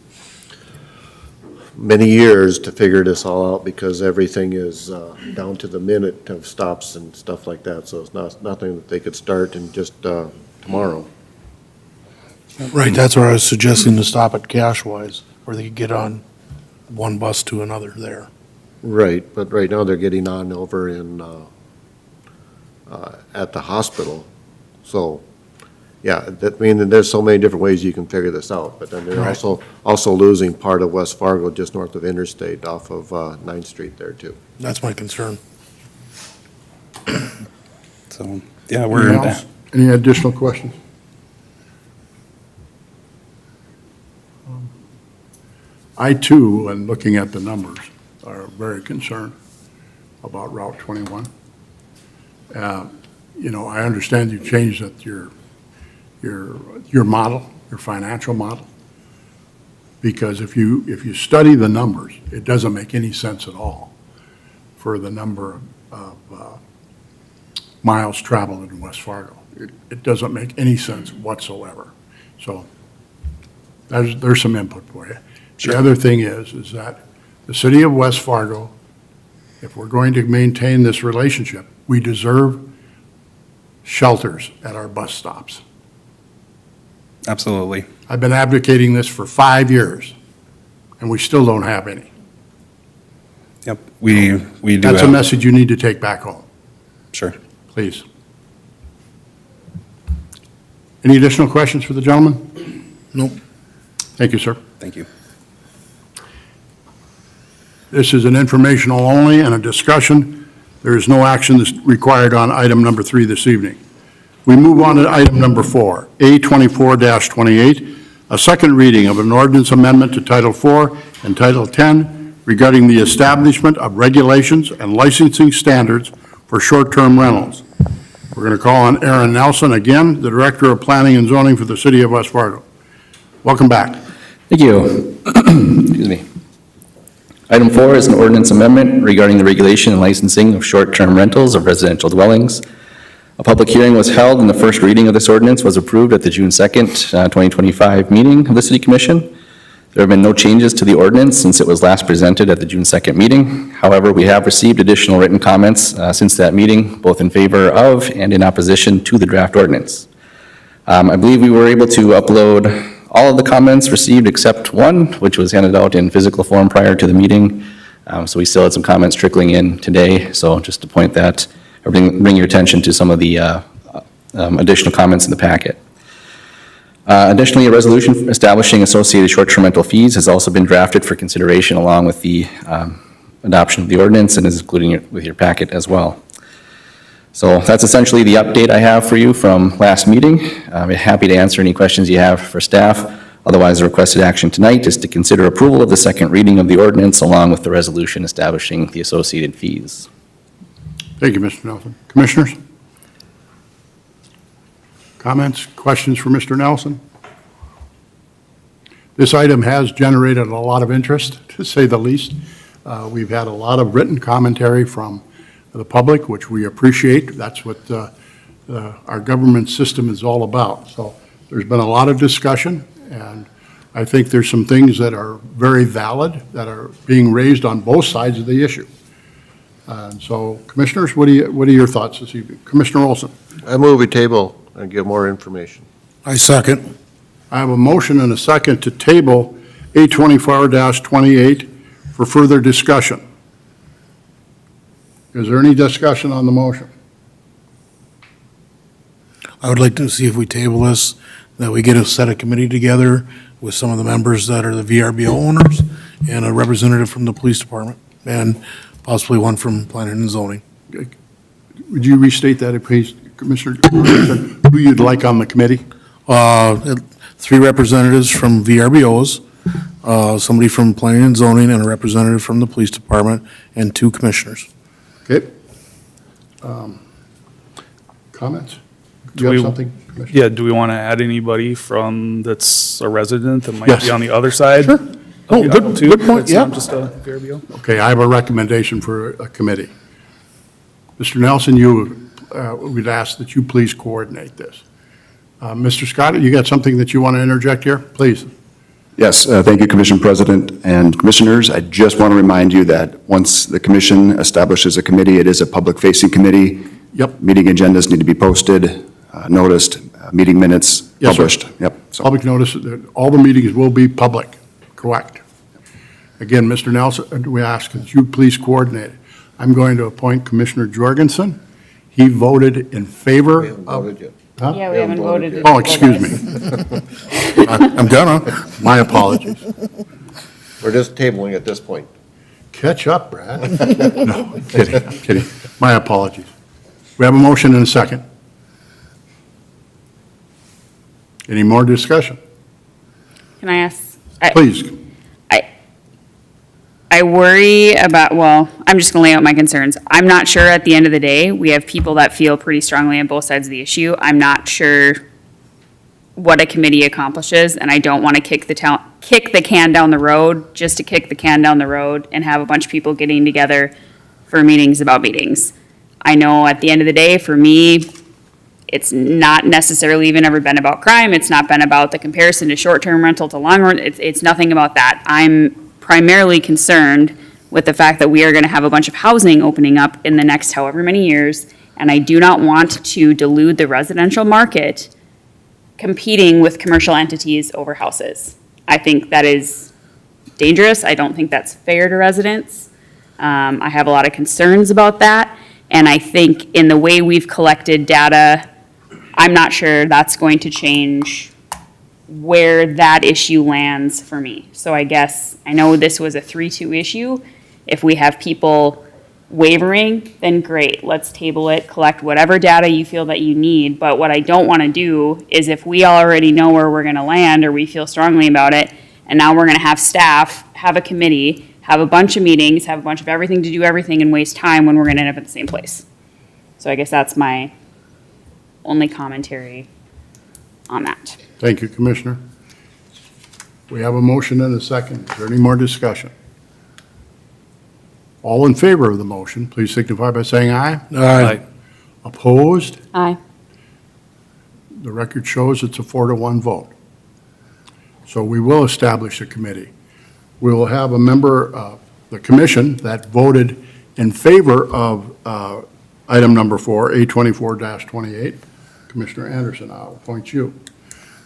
many years to figure this all out because everything is down to the minute of stops and stuff like that. So it's nothing that they could start in just tomorrow. Right, that's where I was suggesting to stop at Cashwise, where they could get on one bus to another there. Right, but right now they're getting on over in, at the hospital. So, yeah, I mean, there's so many different ways you can figure this out. But then they're Right. also losing part of West Fargo just north of Interstate off of 9th Street there too. That's my concern. So, yeah, Anything else? Any additional questions? I too, when looking at the numbers, are very concerned about Route 21. You know, I understand you changed that your model, your financial model, because if you study the numbers, it doesn't make any sense at all for the number of miles traveled in West Fargo. It doesn't make any sense whatsoever. So there's some input for you. The other thing is that the city of West Fargo, if we're going to maintain this relationship, we deserve shelters at our bus stops. Absolutely. I've been advocating this for 5 years, and we still don't have any. Yep, we do That's a have, message you need to take back home, sure. please. Any additional questions for the gentleman? Nope. Thank you, sir. Thank you. This is an informational only and a discussion. There is no action that's required on item number 3 this evening. We move on to item number 4, A24-28, a second reading of an ordinance amendment to Title 4 and Title 10 regarding the establishment of regulations and licensing standards for short-term rentals. We're going to call on Aaron Nelson again, the Director of Planning and Zoning for the City of West Fargo. Welcome back. Thank you. Excuse me. Item 4 is an ordinance amendment regarding the regulation and licensing of short-term rentals of residential dwellings. A public hearing was held, and the first reading of this ordinance was approved at the June 2nd, 2025 meeting of the City Commission. There have been no changes to the ordinance since it was last presented at the June 2nd meeting. However, we have received additional written comments since that meeting, both in favor of and in opposition to the draft ordinance. I believe we were able to upload all of the comments received except one, which was handed out in physical form prior to the meeting. So we still had some comments trickling in today. So just to point that, or bring your attention to some of the additional comments in the packet. Additionally, a resolution establishing associated short-term rental fees has also been drafted for consideration along with the adoption of the ordinance and is included with your packet as well. So that's essentially the update I have for you from last meeting. I'm happy to answer any questions you have for staff. Otherwise, the requested action tonight is to consider approval of the second reading of the ordinance along with the resolution establishing the associated fees. Thank you, Mr. Nelson. Commissioners? Comments, questions for Mr. Nelson? This item has generated a lot of interest, to say the least. We've had a lot of written commentary from the public, which we appreciate. That's what our government system is all about. So there's been a lot of discussion, and I think there's some things that are very valid that are being raised on both sides of the issue. And so, Commissioners, what are your thoughts this evening? Commissioner Olson? I move we table and get more information. I second. I have a motion and a second to table A24-28 for further discussion. Is there any discussion on the motion? I would like to see if we table this, that we get a set of committee together with some of the members that are the VRBO owners and a representative from the police department and possibly one from planning and zoning. Would you restate that, please, Commissioner? Who you'd like on the committee? 3 representatives from VRBOs, somebody from planning and zoning, and a representative from the police department, and 2 commissioners. Okay. Comments? Do you have something, Commissioner? Yeah, do we want to add anybody that's a resident that might Yes. be on the other side? Sure. Oh, good point, It's yeah. not just a VRBO? Okay, I have a recommendation for a committee. Mr. Nelson, we'd ask that you please coordinate this. Mr. Scott, you got something that you want to interject here? Please. Yes, thank you, Commission President and Commissioners. I just want to remind you that once the commission establishes a committee, it is a public-facing committee. Yep. Meeting agendas need to be posted, noticed, meeting minutes Yes, sir. published. Yep. So, Public notice that all the meetings will be public, correct? Again, Mr. Nelson, we ask that you please coordinate. I'm going to appoint Commissioner Jorgensen. He voted in favor We haven't of. voted yet. Huh? Yeah, we haven't voted. to Oh, table excuse this. me. I'm gonna. My apologies. We're just tabling at this point. Catch up, Brad. No, I'm kidding. My apologies. We have a motion and a second. Any more discussion? Can I ask? Please. I worry about, well, I'm just going to lay out my concerns. I'm not sure at the end of the day, we have people that feel pretty strongly on both sides of the issue. I'm not sure what a committee accomplishes, and I don't want to kick the can down the road just to kick the can down the road and have a bunch of people getting together for meetings about meetings. I know at the end of the day, for me, it's not necessarily even ever been about crime. It's not been about the comparison to short-term rental to long-run. It's nothing about that. I'm primarily concerned with the fact that we are going to have a bunch of housing opening up in the next however many years, and I do not want to dilute the residential market competing with commercial entities over houses. I think that is dangerous. I don't think that's fair to residents. I have a lot of concerns about that, and I think in the way we've collected data, I'm not sure that's going to change where that issue lands for me. So I guess, I know this was a 3-2 issue. If we have people wavering, then great, let's table it, collect whatever data you feel that you need. But what I don't want to do is if we already know where we're going to land or we feel strongly about it, and now we're going to have staff, have a committee, have a bunch of meetings, have a bunch of everything to do everything and waste time when we're going to end up at the same place. So I guess that's my only commentary on that. Thank you, Commissioner. We have a motion and a second. Is there any more discussion? All in favor of the motion, please signify by saying aye. Aye. Opposed? Aye. The record shows it's a 4-1 vote. So we will establish a committee. We will have a member of the commission that voted in favor of item number 4, A24-28. Commissioner Anderson, I'll appoint you.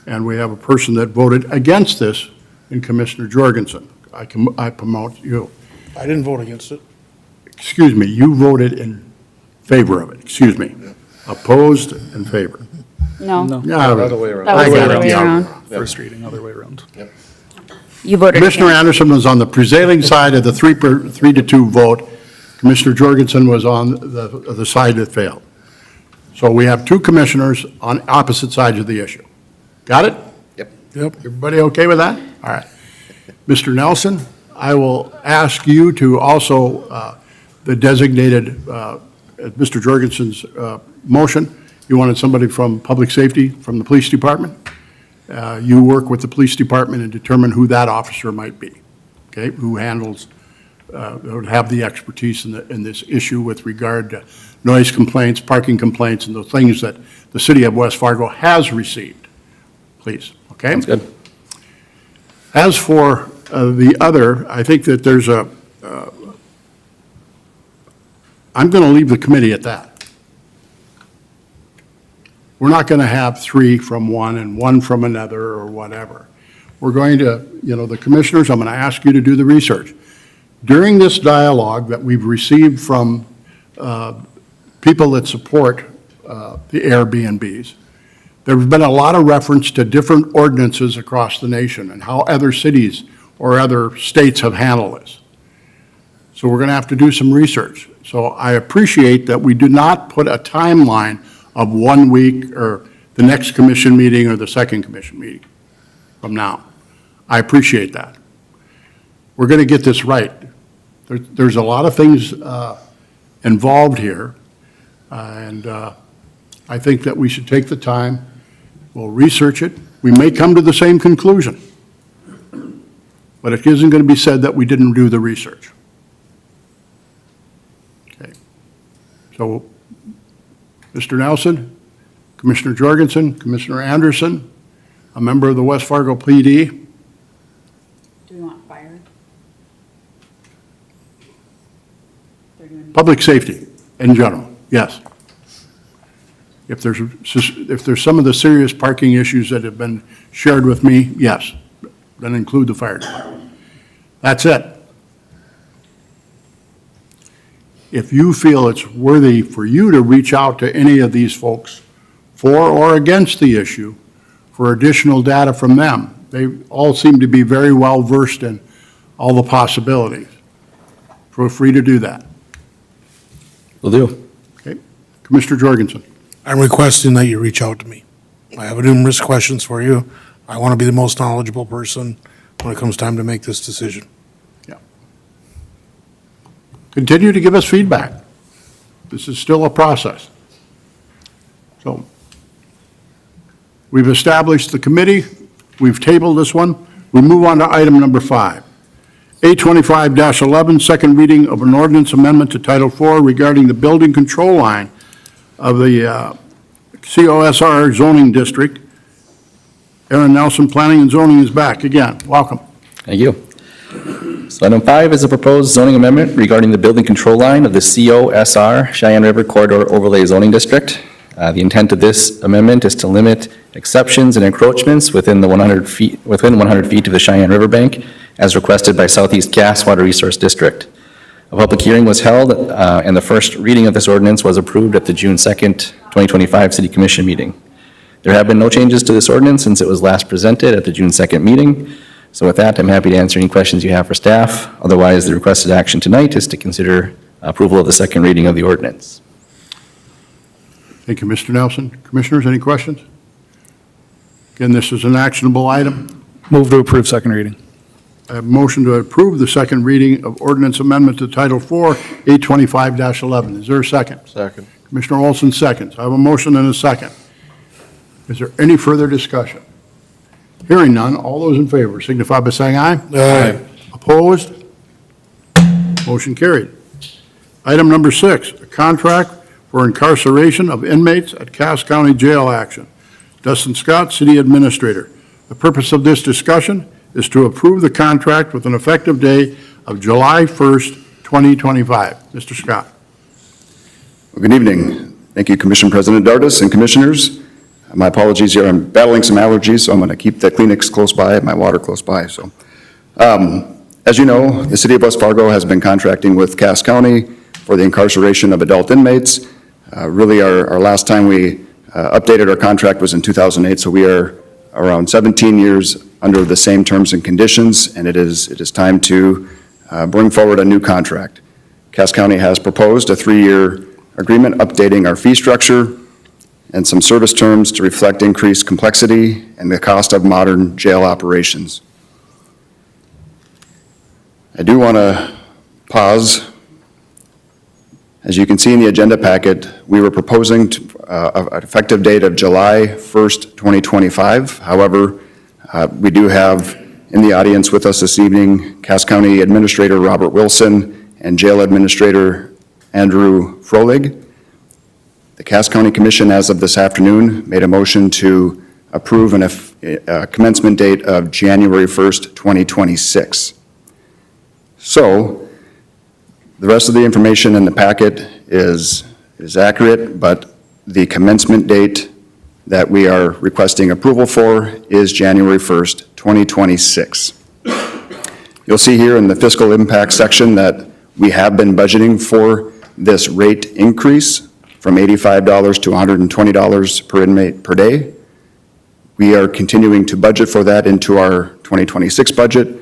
And we have a person that voted against this in Commissioner Jorgensen. I promote you. I didn't vote against it. Excuse me, you voted in favor of it, excuse me. Opposed, in favor. No. Yeah, Other way around. That was I the got other it, way yeah. around. First reading, other way around. You voted Commissioner against. Anderson was on the prevailing side of the 3-2 vote. Commissioner Jorgensen was on the side that failed. So we have 2 commissioners on opposite sides of the issue. Got it? Yep. Yep. Everybody okay with that? All right. Mr. Nelson, I will ask you to also, the designated, Mr. Jorgensen's motion, you wanted somebody from public safety, from the police department? You work with the police department and determine who that officer might be, okay? Who handles that would have the expertise in this issue with regard to noise complaints, parking complaints, and the things that the city of West Fargo has received, please, okay? Sounds good. As for the other, I think that there's I'm going to leave the committee at that. We're not going to have 3 from one and 1 from another or whatever. We're going to, the commissioners, I'm going to ask you to do the research. During this dialogue that we've received from people that support the Airbnbs, there's been a lot of reference to different ordinances across the nation and how other cities or other states have handled this. So we're going to have to do some research. So I appreciate that we do not put a timeline of 1 week or the next commission meeting or the second commission meeting from now. I appreciate that. We're going to get this right. There's a lot of things involved here, and I think that we should take the time. We'll research it. We may come to the same conclusion, but it isn't going to be said that we didn't do the research. Okay. So, Mr. Nelson, Commissioner Jorgensen, Commissioner Anderson, a member of the West Fargo PD. Do we want fire? Public safety in general, yes. If there's some of the serious parking issues that have been shared with me, yes, then include the fire department. That's it. If you feel it's worthy for you to reach out to any of these folks for or against the issue for additional data from them, they all seem to be very well versed in all the possibilities. Feel free to do that. Will do. Okay. Commissioner Jorgensen. I'm requesting that you reach out to me. I have numerous questions for you. I want to be the most knowledgeable person when it comes time to make this decision. Yeah. Continue to give us feedback. This is still a process. So we've established the committee. We've tabled this one. We move on to item number 5. 825-11, second reading of an ordinance amendment to Title IV regarding the building control line of the COSR zoning district. Aaron Nelson, Planning and Zoning, is back again. Welcome. Thank you. So item 5 is a proposed zoning amendment regarding the building control line of the COSR Cheyenne River Corridor Overlay Zoning District. The intent of this amendment is to limit exceptions and encroachments within 100 feet of the Cheyenne River bank, as requested by Southeast Gas Water Resource District. A public hearing was held, and the first reading of this ordinance was approved at the June 2nd, 2025 City Commission meeting. There have been no changes to this ordinance since it was last presented at the June 2nd meeting. So with that, I'm happy to answer any questions you have for staff. Otherwise, the requested action tonight is to consider approval of the second reading of the ordinance. Thank you, Mr. Nelson. Commissioners, any questions? Again, this is an actionable item. Move to approve second reading. I have a motion to approve the second reading of ordinance amendment to Title IV, 825-11. Is there a second? Second. Commissioner Olson seconds. I have a motion and a second. Is there any further discussion? Hearing none, all those in favor signify by saying aye. Aye. Opposed? Motion carried. Item number 6, a contract for incarceration of inmates at Cass County Jail action. Dustin Scott, City Administrator. The purpose of this discussion is to approve the contract with an effective date of July 1st, 2025. Mr. Scott. Well, good evening. Thank you, Commission President Dardis and Commissioners. My apologies here. I'm battling some allergies, so I'm going to keep the Kleenex close by, my water close by. So, as you know, the City of West Fargo has been contracting with Cass County for the incarceration of adult inmates. Really, our last time we updated our contract was in 2008, so we are around 17 years under the same terms and conditions, and it is time to bring forward a new contract. Cass County has proposed a 3-year agreement updating our fee structure and some service terms to reflect increased complexity and the cost of modern jail operations. I do want to pause. As you can see in the agenda packet, we were proposing an effective date of July 1st, 2025. However, we do have in the audience with us this evening, Cass County Administrator Robert Wilson and Jail Administrator Andrew Frolig. The Cass County Commission, as of this afternoon, made a motion to approve a commencement date of January 1st, 2026. So, the rest of the information in the packet is accurate, but the commencement date that we are requesting approval for is January 1st, 2026. You'll see here in the fiscal impact section that we have been budgeting for this rate increase from $85 to $120 per inmate per day. We are continuing to budget for that into our 2026 budget.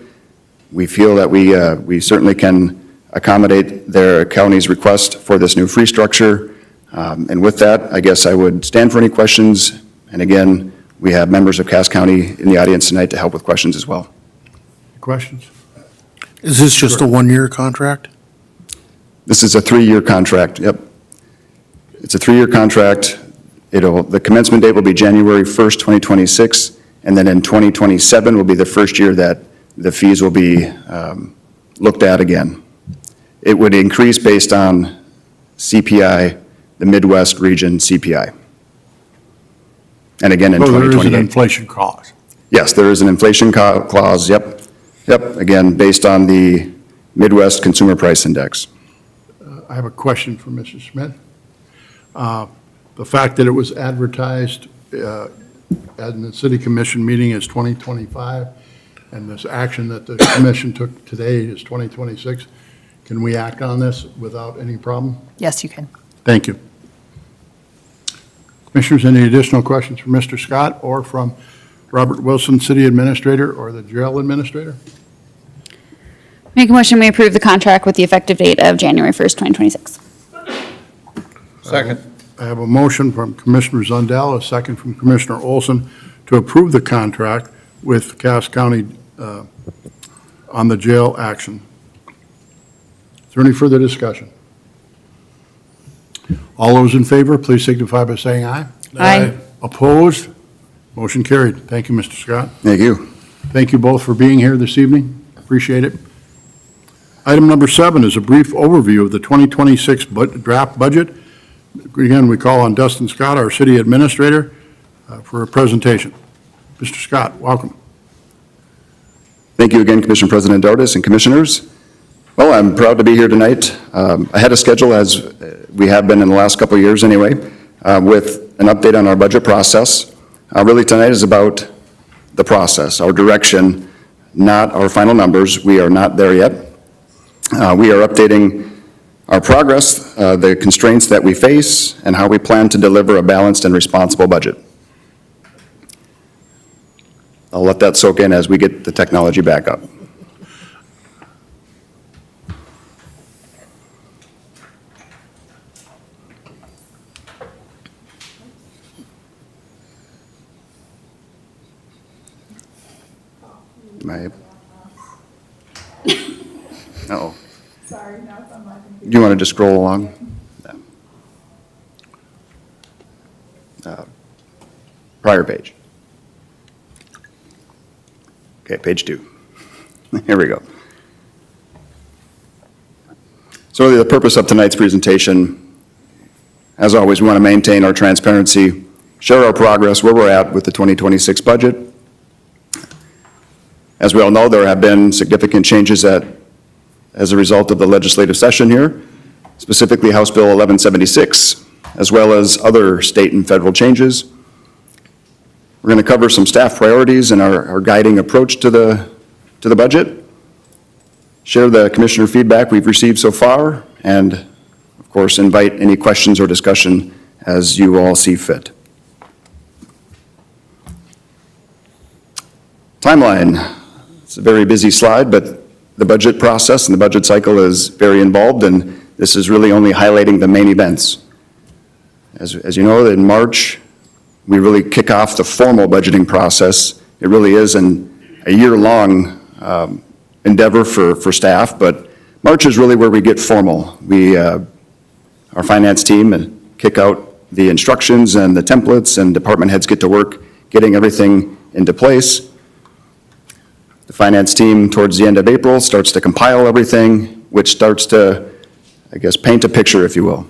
We feel that we certainly can accommodate their county's request for this new fee structure. And with that, I guess I would stand for any questions. And again, we have members of Cass County in the audience tonight to help with questions as well. Questions? Is this just a one-year contract? This is a 3-year contract, yep. It's a 3-year contract. The commencement date will be January 1st, 2026, and then in 2027 will be the first year that the fees will be looked at again. It would increase based on CPI, the Midwest region CPI. And again in So there is an 2028. inflation clause. Yes, there is an inflation clause, yep. Yep, again, based on the Midwest Consumer Price Index. I have a question for Mrs. Schmidt. The fact that it was advertised at the city commission meeting is 2025, and this action that the commission took today is 2026, can we act on this without any problem? Yes, you can. Thank you. Commissioners, any additional questions from Mr. Scott or from Robert Wilson, City Administrator, or the Jail Administrator? Make a motion, we approve the contract with the effective date of January 1st, 2026. Second. I have a motion from Commissioner Zundell, a second from Commissioner Olson to approve the contract with Cass County on the jail action. Is there any further discussion? All those in favor, please signify by saying aye. Aye. Opposed? Motion carried. Thank you, Mr. Scott. Thank you. Thank you both for being here this evening. Appreciate it. Item number 7 is a brief overview of the 2026 draft budget. Again, we call on Dustin Scott, our City Administrator, for a presentation. Mr. Scott, welcome. Thank you again, Commission President Dardis and Commissioners. Well, I'm proud to be here tonight. Ahead of schedule, as we have been in the last couple of years anyway, with an update on our budget process. Really tonight is about the process, our direction, not our final numbers. We are not there yet. We are updating our progress, the constraints that we face, and how we plan to deliver a balanced and responsible budget. I'll let that soak in as we get the technology back up. Uh-oh. Sorry, now it's on my computer. Do you want to just scroll along? Prior page. Okay, page 2. Here we go. So really the purpose of tonight's presentation, as always, we want to maintain our transparency, share our progress, where we're at with the 2026 budget. As we all know, there have been significant changes as a result of the legislative session here, specifically House Bill 1176, as well as other state and federal changes. We're going to cover some staff priorities and our guiding approach to the budget, share the commissioner feedback we've received so far, and of course invite any questions or discussion as you all see fit. Timeline. It's a very busy slide, but the budget process and the budget cycle is very involved, and this is really only highlighting the main events. As you know, in March, we really kick off the formal budgeting process. It really is a year-long endeavor for staff, but March is really where we get formal. Our finance team kick out the instructions and the templates, and department heads get to work getting everything into place. The finance team, towards the end of April, starts to compile everything, which starts to, I guess, paint a picture, if you will.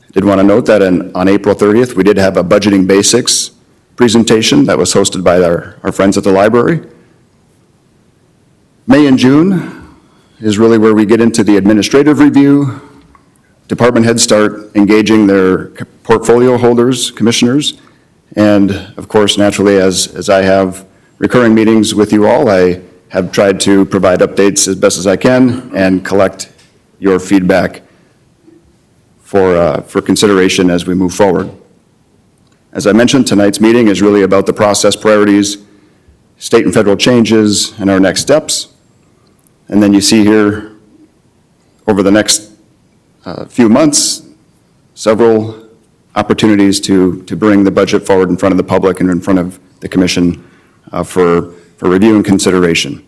I did want to note that on April 30th, we did have a budgeting basics presentation that was hosted by our friends at the library. May and June is really where we get into the administrative review. Department heads start engaging their portfolio holders, commissioners, and of course, naturally, as I have recurring meetings with you all, I have tried to provide updates as best as I can and collect your feedback for consideration as we move forward. As I mentioned, tonight's meeting is really about the process priorities, state and federal changes, and our next steps. And then you see here, over the next few months, several opportunities to bring the budget forward in front of the public and in front of the commission for review and consideration.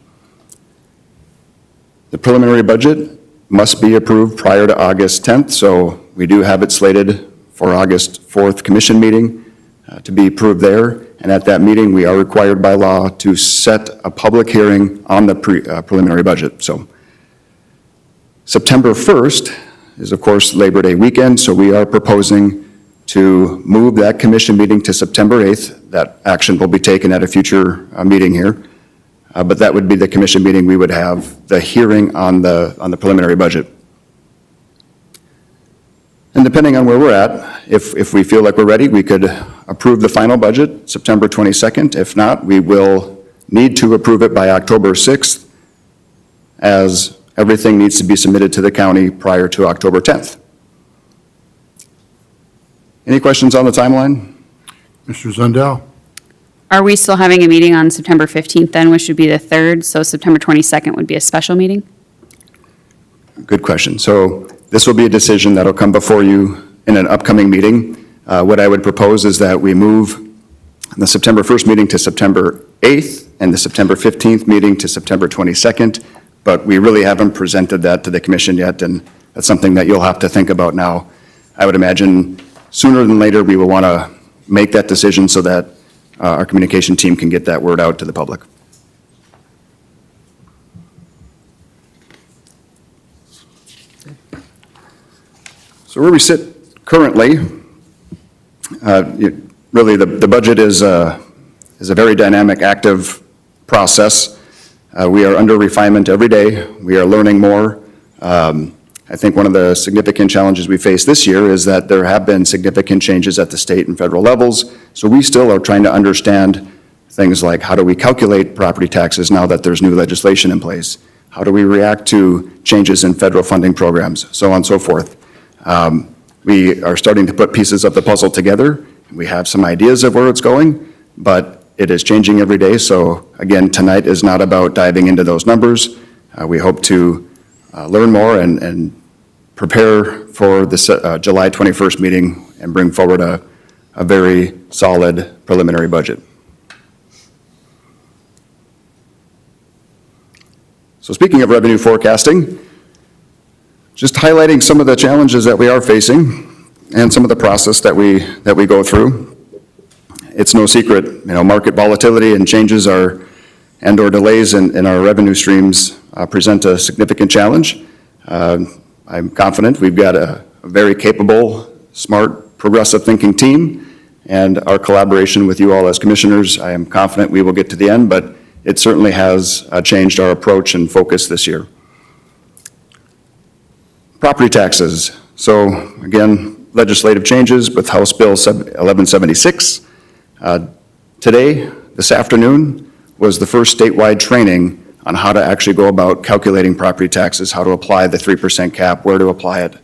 The preliminary budget must be approved prior to August 10th, so we do have it slated for August 4th commission meeting to be approved there. And at that meeting, we are required by law to set a public hearing on the preliminary budget. So September 1st is, of course, Labor Day weekend, so we are proposing to move that commission meeting to September 8th. That action will be taken at a future meeting here. But that would be the commission meeting. We would have the hearing on the preliminary budget. And depending on where we're at, if we feel like we're ready, we could approve the final budget September 22nd. If not, we will need to approve it by October 6th, as everything needs to be submitted to the county prior to October 10th. Any questions on the timeline? Mr. Zundell? Are we still having a meeting on September 15th then, which would be the 3rd, so September 22nd would be a special meeting? Good question. So this will be a decision that'll come before you in an upcoming meeting. What I would propose is that we move the September 1st meeting to September 8th and the September 15th meeting to September 22nd, but we really haven't presented that to the commission yet, and that's something that you'll have to think about now. I would imagine sooner than later, we will want to make that decision so that our communication team can get that word out to the public. So where we sit currently, really the budget is a very dynamic, active process. We are under refinement every day. We are learning more. I think one of the significant challenges we face this year is that there have been significant changes at the state and federal levels. So we still are trying to understand things like, how do we calculate property taxes now that there's new legislation in place? How do we react to changes in federal funding programs? So on and so forth. We are starting to put pieces of the puzzle together. We have some ideas of where it's going, but it is changing every day. So again, tonight is not about diving into those numbers. We hope to learn more and prepare for the July 21st meeting and bring forward a very solid preliminary budget. So speaking of revenue forecasting, just highlighting some of the challenges that we are facing and some of the process that we go through. It's no secret, market volatility and changes or delays in our revenue streams present a significant challenge. I'm confident we've got a very capable, smart, progressive thinking team, and our collaboration with you all as commissioners, I am confident we will get to the end, but it certainly has changed our approach and focus this year. Property taxes. So again, legislative changes with House Bill 1176. Today, this afternoon, was the first statewide training on how to actually go about calculating property taxes, how to apply the 3% cap, where to apply it,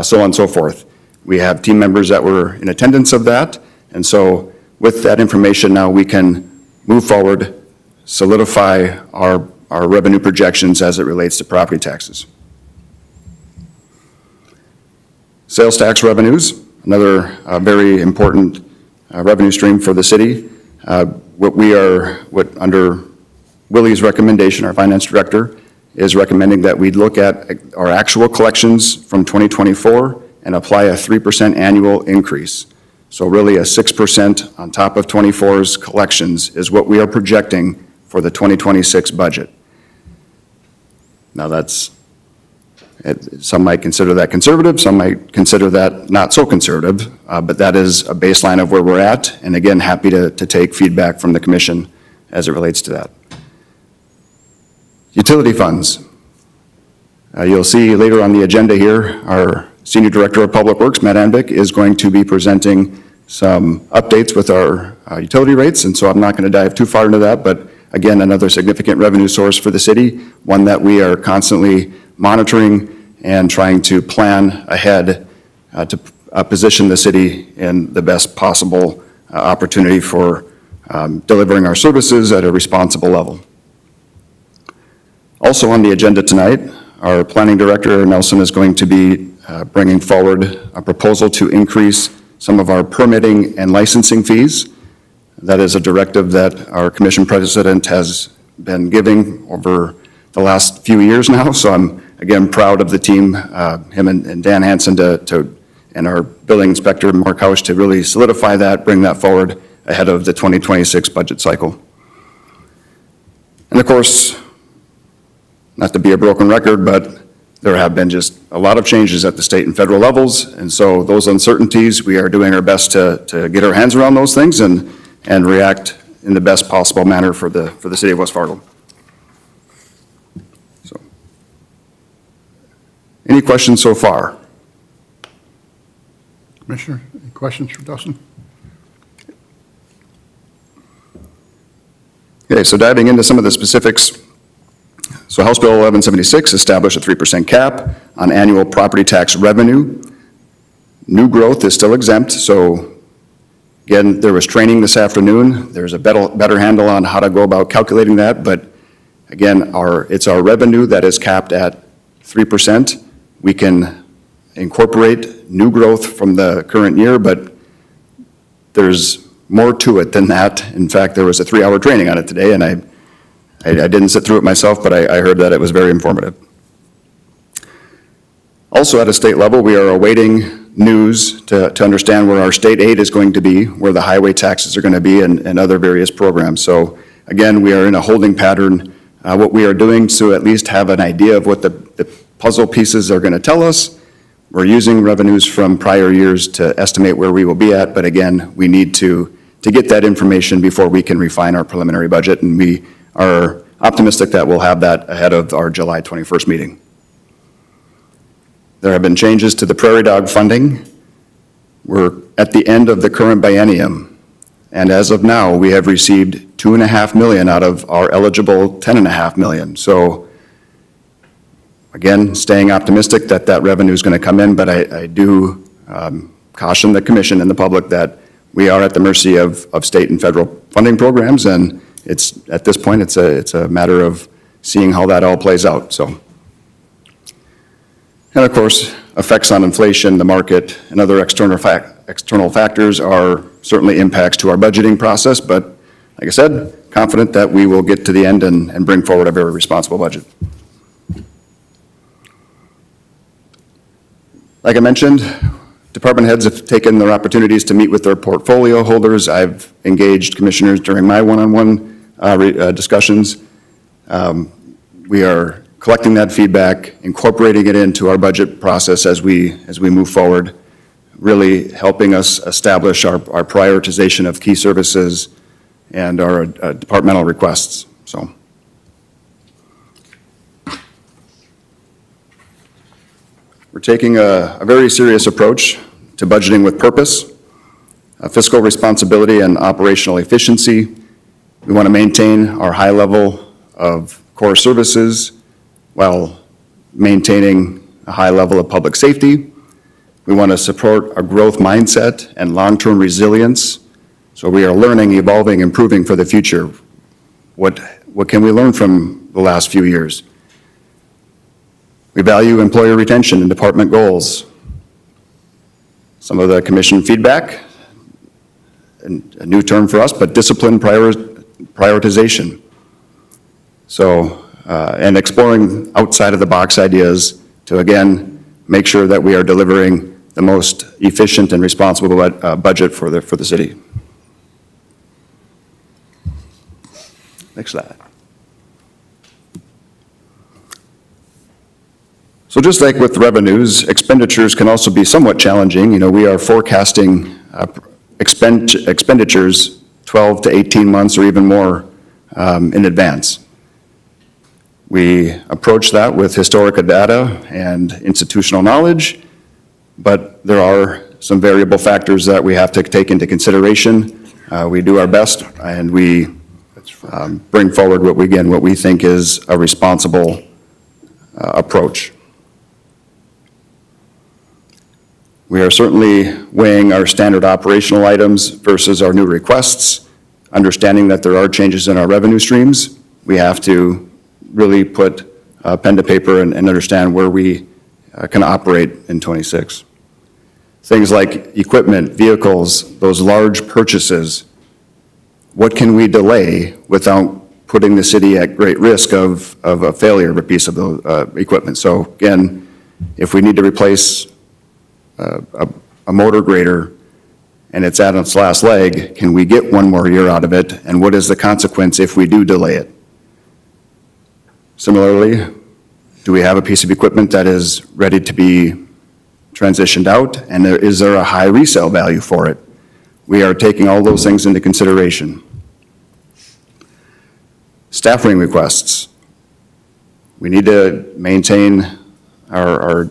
so on and so forth. We have team members that were in attendance of that, and so with that information now we can move forward, solidify our revenue projections as it relates to property taxes. Sales tax revenues, another very important revenue stream for the city. What under Willie's recommendation, our finance director, is recommending that we look at our actual collections from 2024 and apply a 3% annual increase. So really a 6% on top of 24's collections is what we are projecting for the 2026 budget. Now, some might consider that conservative, some might consider that not so conservative, but that is a baseline of where we're at, and again, happy to take feedback from the commission as it relates to that. Utility funds. You'll see later on the agenda here, our Senior Director of Public Works, Matt Anvik, is going to be presenting some updates with our utility rates, and so I'm not going to dive too far into that, but again, another significant revenue source for the city, one that we are constantly monitoring and trying to plan ahead to position the city in the best possible opportunity for delivering our services at a responsible level. Also on the agenda tonight, our planning director, Nelson, is going to be bringing forward a proposal to increase some of our permitting and licensing fees. That is a directive that our commission president has been giving over the last few years now. So I'm, again, proud of the team, him and Dan Hansen and our building inspector, Mark Hausch, to really solidify that, bring that forward ahead of the 2026 budget cycle. And of course, not to be a broken record, but there have been just a lot of changes at the state and federal levels. And so those uncertainties, we are doing our best to get our hands around those things and react in the best possible manner for the city of West Fargo. So, any questions so far? Commissioner, any questions for Dustin? Okay, so diving into some of the specifics. So House Bill 1176 established a 3% cap on annual property tax revenue. New growth is still exempt, so again, there was training this afternoon. There's a better handle on how to go about calculating that, but again, it's our revenue that is capped at 3%. We can incorporate new growth from the current year, but there's more to it than that. In fact, there was a 3-hour training on it today, and I didn't sit through it myself, but I heard that it was very informative. Also at a state level, we are awaiting news to understand where our state aid is going to be, where the highway taxes are going to be, and other various programs. So again, we are in a holding pattern. What we are doing to at least have an idea of what the puzzle pieces are going to tell us. We're using revenues from prior years to estimate where we will be at, but again, we need to get that information before we can refine our preliminary budget, and we are optimistic that we'll have that ahead of our July 21st meeting. There have been changes to the prairie dog funding. We're at the end of the current biennium, and as of now, we have received $2.5 million out of our eligible $10.5 million. So again, staying optimistic that that revenue is going to come in, but I do caution the commission and the public that we are at the mercy of state and federal funding programs, and at this point, it's a matter of seeing how that all plays out. So, and of course, effects on inflation, the market, and other external factors are certainly impacts to our budgeting process. But like I said, confident that we will get to the end and bring forward a very responsible budget. Like I mentioned, department heads have taken their opportunities to meet with their portfolio holders. I've engaged commissioners during my one-on-one discussions. We are collecting that feedback, incorporating it into our budget process as we move forward, really helping us establish our prioritization of key services and our departmental requests. So, we're taking a very serious approach to budgeting with purpose, fiscal responsibility, and operational efficiency. We want to maintain our high level of core services while maintaining a high level of public safety. We want to support a growth mindset and long-term resilience. So we are learning, evolving, improving for the future. What can we learn from the last few years? We value employer retention and department goals. Some of the commission feedback, and a new term for us, but discipline prioritization. So, and exploring outside of the box ideas to, again, make sure that we are delivering the most efficient and responsible budget for the city. Next slide. So just like with revenues, expenditures can also be somewhat challenging. You know, we are forecasting expenditures 12 to 18 months or even more in advance. We approach that with historical data and institutional knowledge, but there are some variable factors that we have to take into consideration. We do our best, and we bring forward what we think is a responsible approach. We are certainly weighing our standard operational items versus our new requests, understanding that there are changes in our revenue streams. We have to really put pen to paper and understand where we can operate in '26. Things like equipment, vehicles, those large purchases, what can we delay without putting the city at great risk of a failure of a piece of the equipment? So again, if we need to replace a motor grader and it's at its last leg, can we get one more year out of it? And what is the consequence if we do delay it? Similarly, do we have a piece of equipment that is ready to be transitioned out? And is there a high resale value for it? We are taking all those things into consideration. Staffing requests. We need to maintain our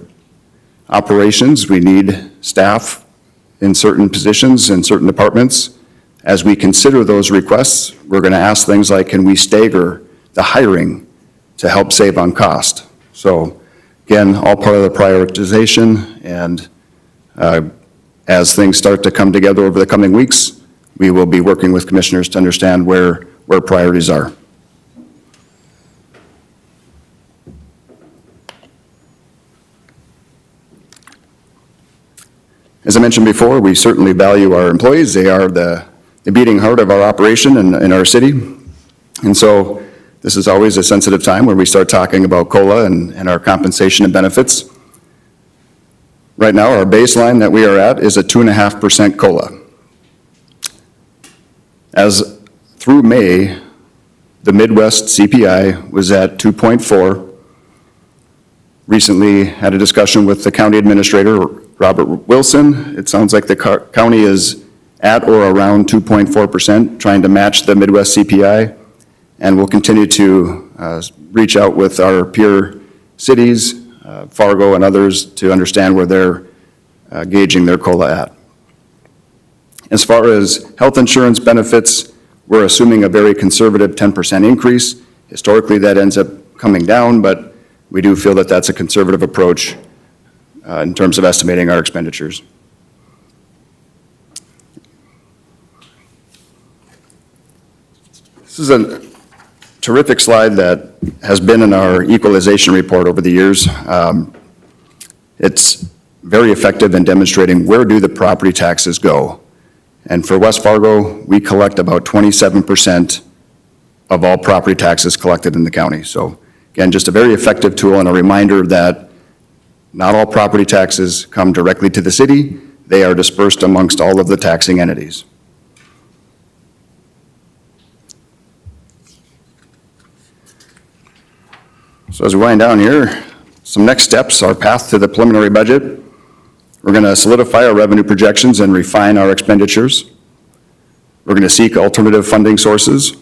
operations. We need staff in certain positions in certain departments. As we consider those requests, we're going to ask things like, can we stagger the hiring to help save on cost? So again, all part of the prioritization, and as things start to come together over the coming weeks, we will be working with commissioners to understand where priorities are. As I mentioned before, we certainly value our employees. They are the beating heart of our operation in our city. And so this is always a sensitive time where we start talking about COLA and our compensation and benefits. Right now, our baseline that we are at is a 2.5% COLA. As through May, the Midwest CPI was at 2.4. Recently had a discussion with the county administrator, Robert Wilson. It sounds like the county is at or around 2.4%, trying to match the Midwest CPI. And we'll continue to reach out with our peer cities, Fargo and others, to understand where they're gauging their COLA at. As far as health insurance benefits, we're assuming a very conservative 10% increase. Historically, that ends up coming down, but we do feel that that's a conservative approach in terms of estimating our expenditures. This is a terrific slide that has been in our equalization report over the years. It's very effective in demonstrating where do the property taxes go. And for West Fargo, we collect about 27% of all property taxes collected in the county. So again, just a very effective tool and a reminder that not all property taxes come directly to the city. They are dispersed amongst all of the taxing entities. So as we wind down here, some next steps, our path to the preliminary budget. We're going to solidify our revenue projections and refine our expenditures. We're going to seek alternative funding sources.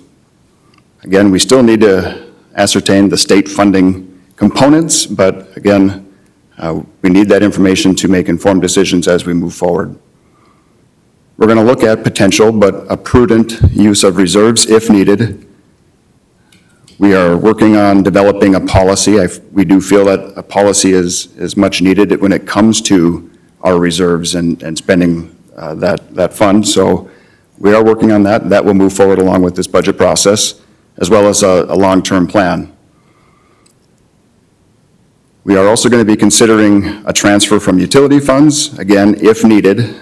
Again, we still need to ascertain the state funding components, but again, we need that information to make informed decisions as we move forward. We're going to look at potential, but a prudent use of reserves if needed. We are working on developing a policy. We do feel that a policy is much needed when it comes to our reserves and spending that fund. So we are working on that. That will move forward along with this budget process, as well as a long-term plan. We are also going to be considering a transfer from utility funds, again, if needed.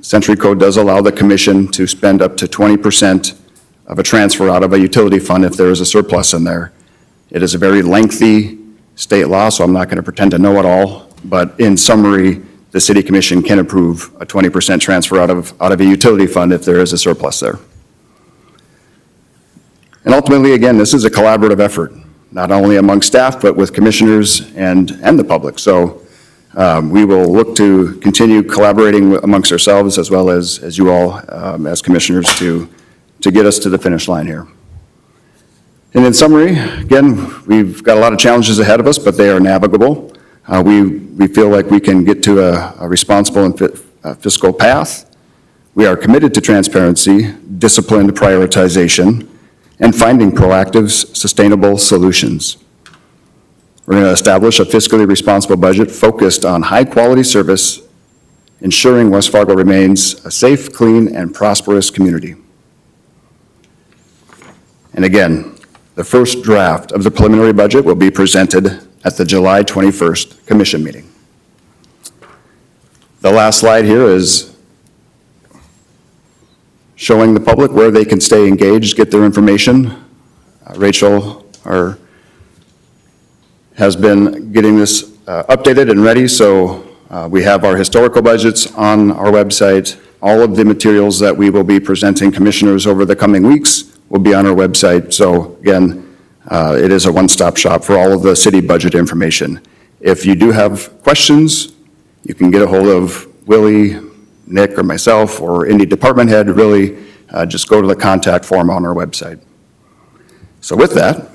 Century Code does allow the commission to spend up to 20% of a transfer out of a utility fund if there is a surplus in there. It is a very lengthy state law, so I'm not going to pretend to know it all, but in summary, the city commission can approve a 20% transfer out of a utility fund if there is a surplus there. And ultimately, again, this is a collaborative effort, not only among staff, but with commissioners and the public. So we will look to continue collaborating amongst ourselves as well as you all, as commissioners, to get us to the finish line here. And in summary, again, we've got a lot of challenges ahead of us, but they are navigable. We feel like we can get to a responsible and fiscal path. We are committed to transparency, disciplined prioritization, and finding proactive, sustainable solutions. We're going to establish a fiscally responsible budget focused on high-quality service, ensuring West Fargo remains a safe, clean, and prosperous community. And again, the first draft of the preliminary budget will be presented at the July 21st commission meeting. The last slide here is showing the public where they can stay engaged, get their information. Rachel has been getting this updated and ready, so we have our historical budgets on our website. All of the materials that we will be presenting commissioners over the coming weeks will be on our website. So again, it is a one-stop shop for all of the city budget information. If you do have questions, you can get a hold of Willie, Nick, or myself, or any department head. Really, just go to the contact form on our website. So with that,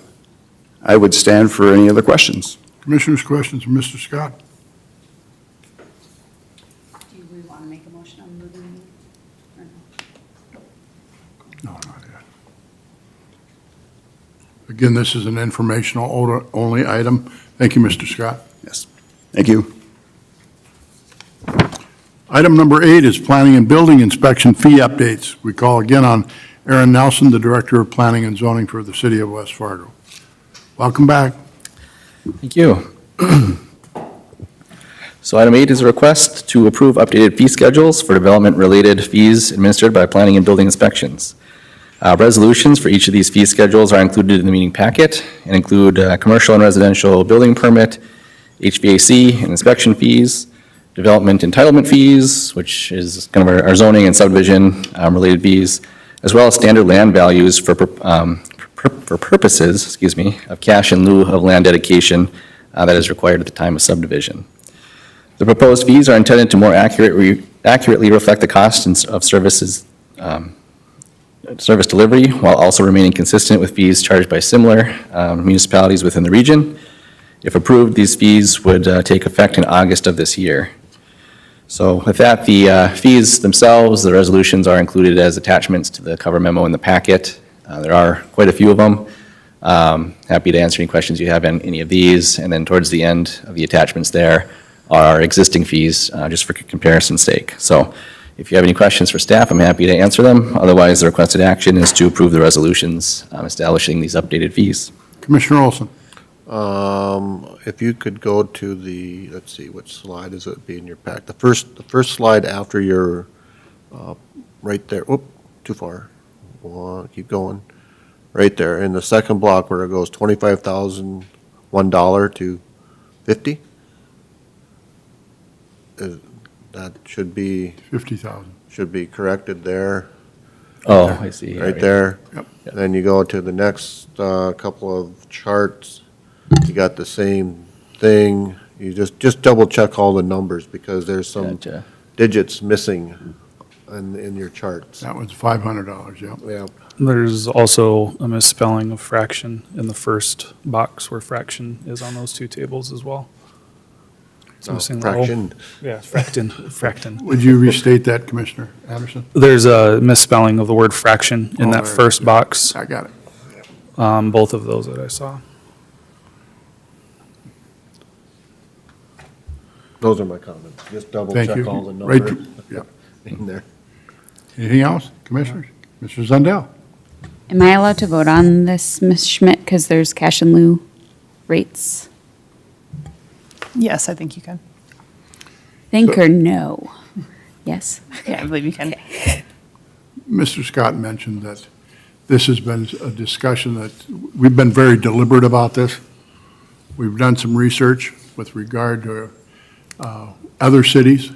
I would stand for any other questions. Commissioners, questions from Mr. Scott? Do we want to make a motion on moving? or no? No, not yet. Again, this is an informational only item. Thank you, Mr. Scott. Yes, thank you. Item number 8 is planning and building inspection fee updates. We call again on Aaron Nelson, the Director of Planning and Zoning for the City of West Fargo. Welcome back. Thank you. So item 8 is a request to approve updated fee schedules for development-related fees administered by planning and building inspections. Resolutions for each of these fee schedules are included in the meeting packet and include commercial and residential building permit, HVAC and inspection fees, development entitlement fees, which is kind of our zoning and subdivision related fees, as well as standard land values for purposes, of cash in lieu of land dedication that is required at the time of subdivision. The proposed fees are intended to more accurately reflect the costs of service delivery, while also remaining consistent with fees charged by similar municipalities within the region. If approved, these fees would take effect in August of this year. So with that, the fees themselves, the resolutions are included as attachments to the cover memo in the packet. There are quite a few of them. Happy to answer any questions you have on any of these. And then towards the end of the attachments there are existing fees, just for comparison's sake. So if you have any questions for staff, I'm happy to answer them. Otherwise, the requested action is to approve the resolutions establishing these updated fees. Commissioner Olson. If you could go to the, let's see, what slide is it be in your pack? The first slide after your, right there, oop, too far. Keep going. Right there, in the second block where it goes $25,001 to 50? That should be, 50,000. should be corrected there. Oh, I see. Right there. Yep. Then you go to the next couple of charts, you got the same thing. You just double check all the numbers because there's some Gotcha. digits missing in your charts. That was $500, yeah. Yeah. There's also a misspelling of fraction in the first box where fraction is on those two tables as well. It's missing the O. Fraction. Yeah, fractin. Would you restate that, Commissioner Anderson? There's a misspelling of the word fraction in Oh, that there. first box, I got it. both of those that I saw. Those are my comments. Just double Thank check you. all the Right, numbers yeah. in there. Anything else, Commissioners? Mr. Zundell? Am I allowed to vote on this, Ms. Schmidt, because there's cash in lieu rates? Yes, I think you can. Think or no? Yes? Yeah, I believe you can. Mr. Scott mentioned that this has been a discussion that, we've been very deliberate about this. We've done some research with regard to other cities.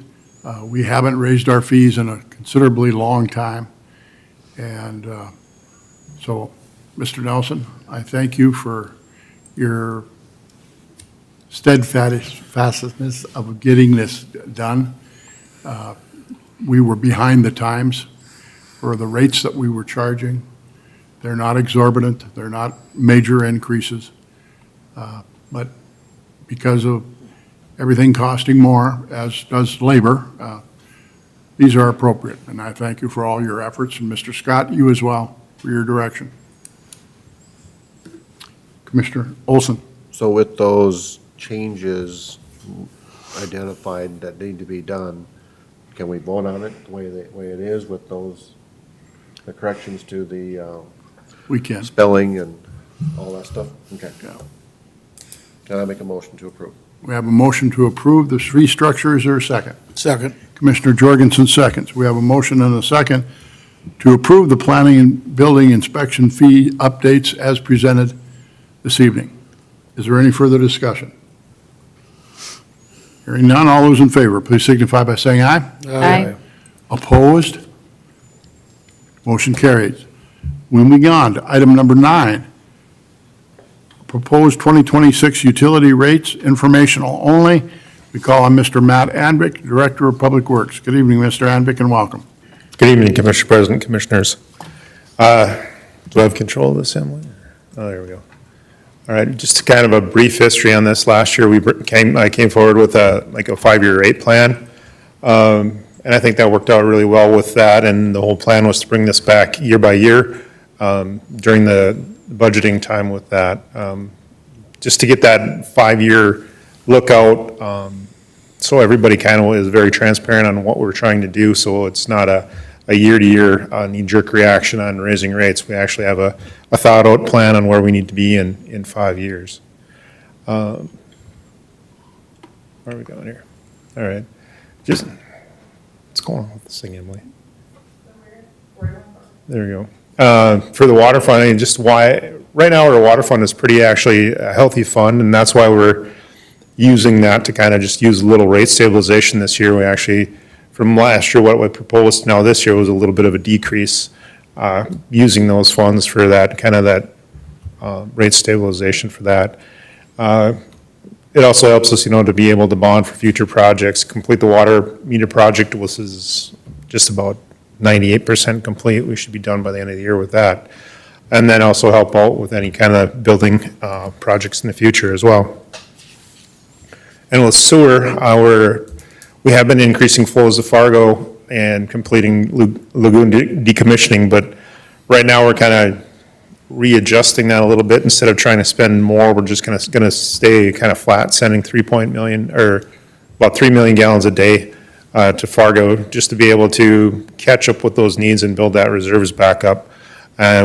We haven't raised our fees in a considerably long time. And so Mr. Nelson, I thank you for your steadfastness of getting this done. We were behind the times for the rates that we were charging. They're not exorbitant, they're not major increases, but because of everything costing more, as does labor, these are appropriate, and I thank you for all your efforts, and Mr. Scott, you as well, for your direction. Commissioner Olson. So with those changes identified that need to be done, can we vote on it the way it is with those, the corrections to the We can. spelling and all that stuff? Okay. Yeah. Can I make a motion to approve? We have a motion to approve the fee structure. Is there a second? Second. Commissioner Jorgensen seconds. We have a motion and a second to approve the planning and building inspection fee updates as presented this evening. Is there any further discussion? Hearing none, all those in favor, please signify by saying aye. Aye. Opposed? Motion carries. Moving on to item number 9, proposed 2026 utility rates, informational only. We call on Mr. Matt Andrick, Director of Public Works. Good evening, Mr. Andrick, and welcome. Good evening, Commissioner President, Commissioners. Do I have control of this, Emily? Oh, there we go. All right, just kind of a brief history on this. Last year, I came forward with a 5-year rate plan. And I think that worked out really well with that. And the whole plan was to bring this back year by year during the budgeting time with that. Just to get that 5-year lookout, so everybody kind of is very transparent on what we're trying to do. So it's not a year-to-year knee-jerk reaction on raising rates. We actually have a thought-out plan on where we need to be in 5 years. Where are we going here? All right. Just, what's going on with this thing, Emily? There we go. For the water fund, just why, right now our water fund is pretty actually a healthy fund, and that's why we're using that to kind of just use a little rate stabilization this year. We actually, from last year, what we proposed now this year was a little bit of a decrease, using those funds for that, kind of that rate stabilization for that. It also helps us, to be able to bond for future projects. Complete the water meter project is just about 98% complete. We should be done by the end of the year with that. And then also help out with any kind of building projects in the future as well. And with sewer, we have been increasing flows to Fargo and completing lagoon decommissioning, but right now we're kind of readjusting that a little bit. Instead of trying to spend more, we're just going to stay kind of flat, sending about 3 million gallons a day to Fargo, just to be able to catch up with those needs and build that reserves back up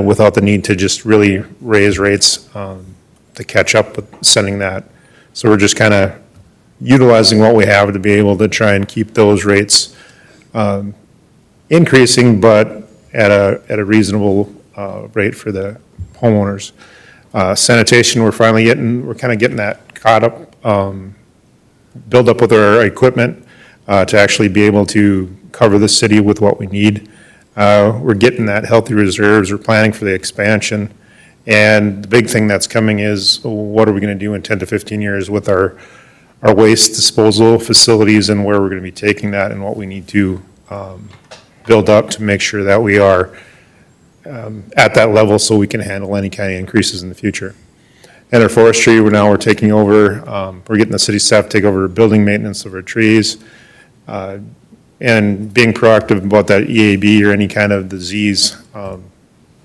without the need to just really raise rates to catch up with sending that. So we're just kind of utilizing what we have to be able to try and keep those rates increasing, but at a reasonable rate for the homeowners. Sanitation, we're kind of getting that caught up, build up with our equipment to actually be able to cover the city with what we need. We're getting that healthy reserves, we're planning for the expansion, and the big thing that's coming is what are we going to do in 10 to 15 years with our waste disposal facilities and where we're going to be taking that and what we need to build up to make sure that we are at that level so we can handle any kind of increases in the future. And our forestry, we're taking over, we're getting the city staff to take over building maintenance of our trees and being proactive about that EAB or any kind of disease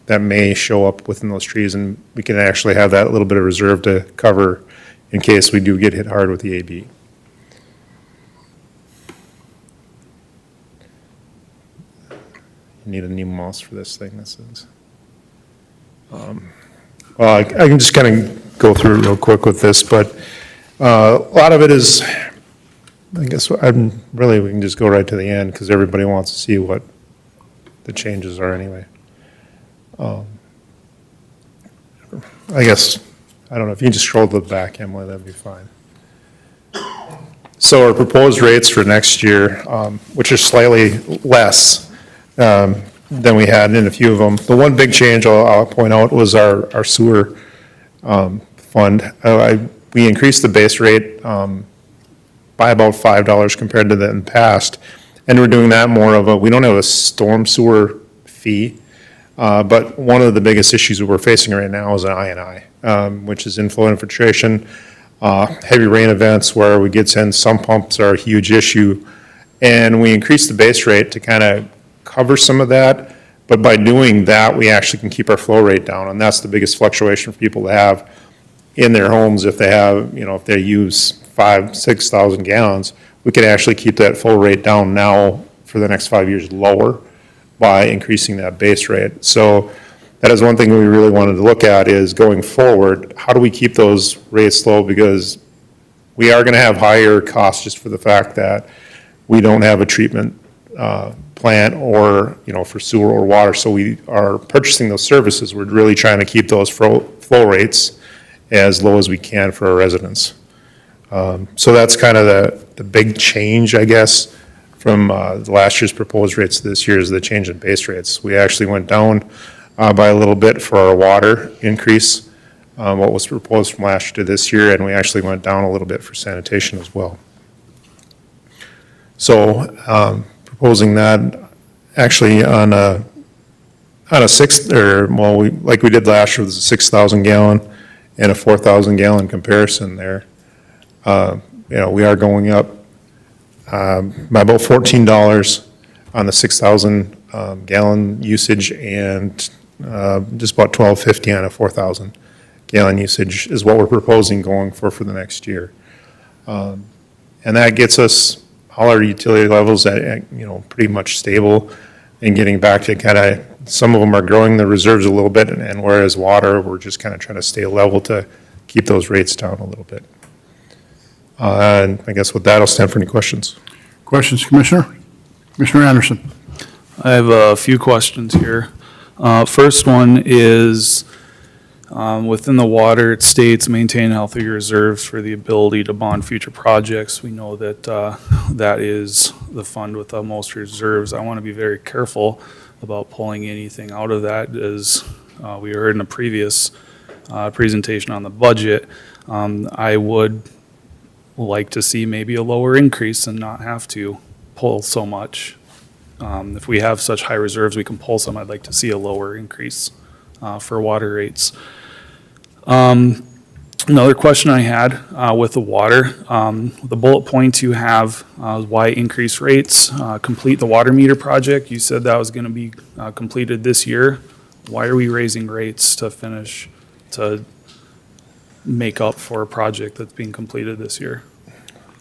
that may show up within those trees, and we can actually have that little bit of reserve to cover in case we do get hit hard with the AB. You need a new mouse for this thing, this is. Well, I can just kind of go through it real quick with this, but a lot of it is, I guess, we can just go right to the end because everybody wants to see what the changes are anyway. I guess, I don't know, if you can just scroll to the back, Emily, that'd be fine. So our proposed rates for next year, which are slightly less, than we had in a few of them. The one big change I'll point out was our sewer fund. We increased the base rate by about $5 compared to the in the past. And we're doing that more of a, we don't have a storm sewer fee, but one of the biggest issues that we're facing right now is an I&I, which is inflow infiltration, heavy rain events where we get in, sump pumps are a huge issue. And we increased the base rate to kind of cover some of that. But by doing that, we actually can keep our flow rate down. And that's the biggest fluctuation for people to have in their homes. If they have, if they use 5,000, 6,000 gallons, we can actually keep that flow rate down now for the next 5 years lower by increasing that base rate. So that is one thing we really wanted to look at is going forward, how do we keep those rates low? Because we are going to have higher costs just for the fact that we don't have a treatment plant or, for sewer or water. So we are purchasing those services. We're really trying to keep those flow rates as low as we can for our residents. So that's kind of the big change, I guess, from last year's proposed rates to this year is the change in base rates. We actually went down by a little bit for our water increase, what was proposed from last year to this year, and we actually went down a little bit for sanitation as well. So proposing that actually on a sixth, like we did last year, it was a 6,000 gallon and a 4,000 gallon comparison there. We are going up by about $14 on the 6,000 gallon usage and just about $12.50 on a 4,000 gallon usage is what we're proposing going for the next year. And that gets us all our utility levels at pretty much stable and getting back to kind of, some of them are growing the reserves a little bit, and whereas water, we're just kind of trying to stay level to keep those rates down a little bit. And I guess with that, I'll stand for any questions. Questions, Commissioner? Commissioner Anderson? I have a few questions here. First one is, within the water, it states maintain healthy reserves for the ability to bond future projects. We know that that is the fund with the most reserves. I want to be very careful about pulling anything out of that, as we heard in a previous presentation on the budget. I would like to see maybe a lower increase and not have to pull so much. If we have such high reserves, we can pull some. I'd like to see a lower increase for water rates. Another question I had with the water, the bullet points you have, why increase rates, complete the water meter project. You said that was going to be completed this year. Why are we raising rates to finish, to make up for a project that's being completed this year?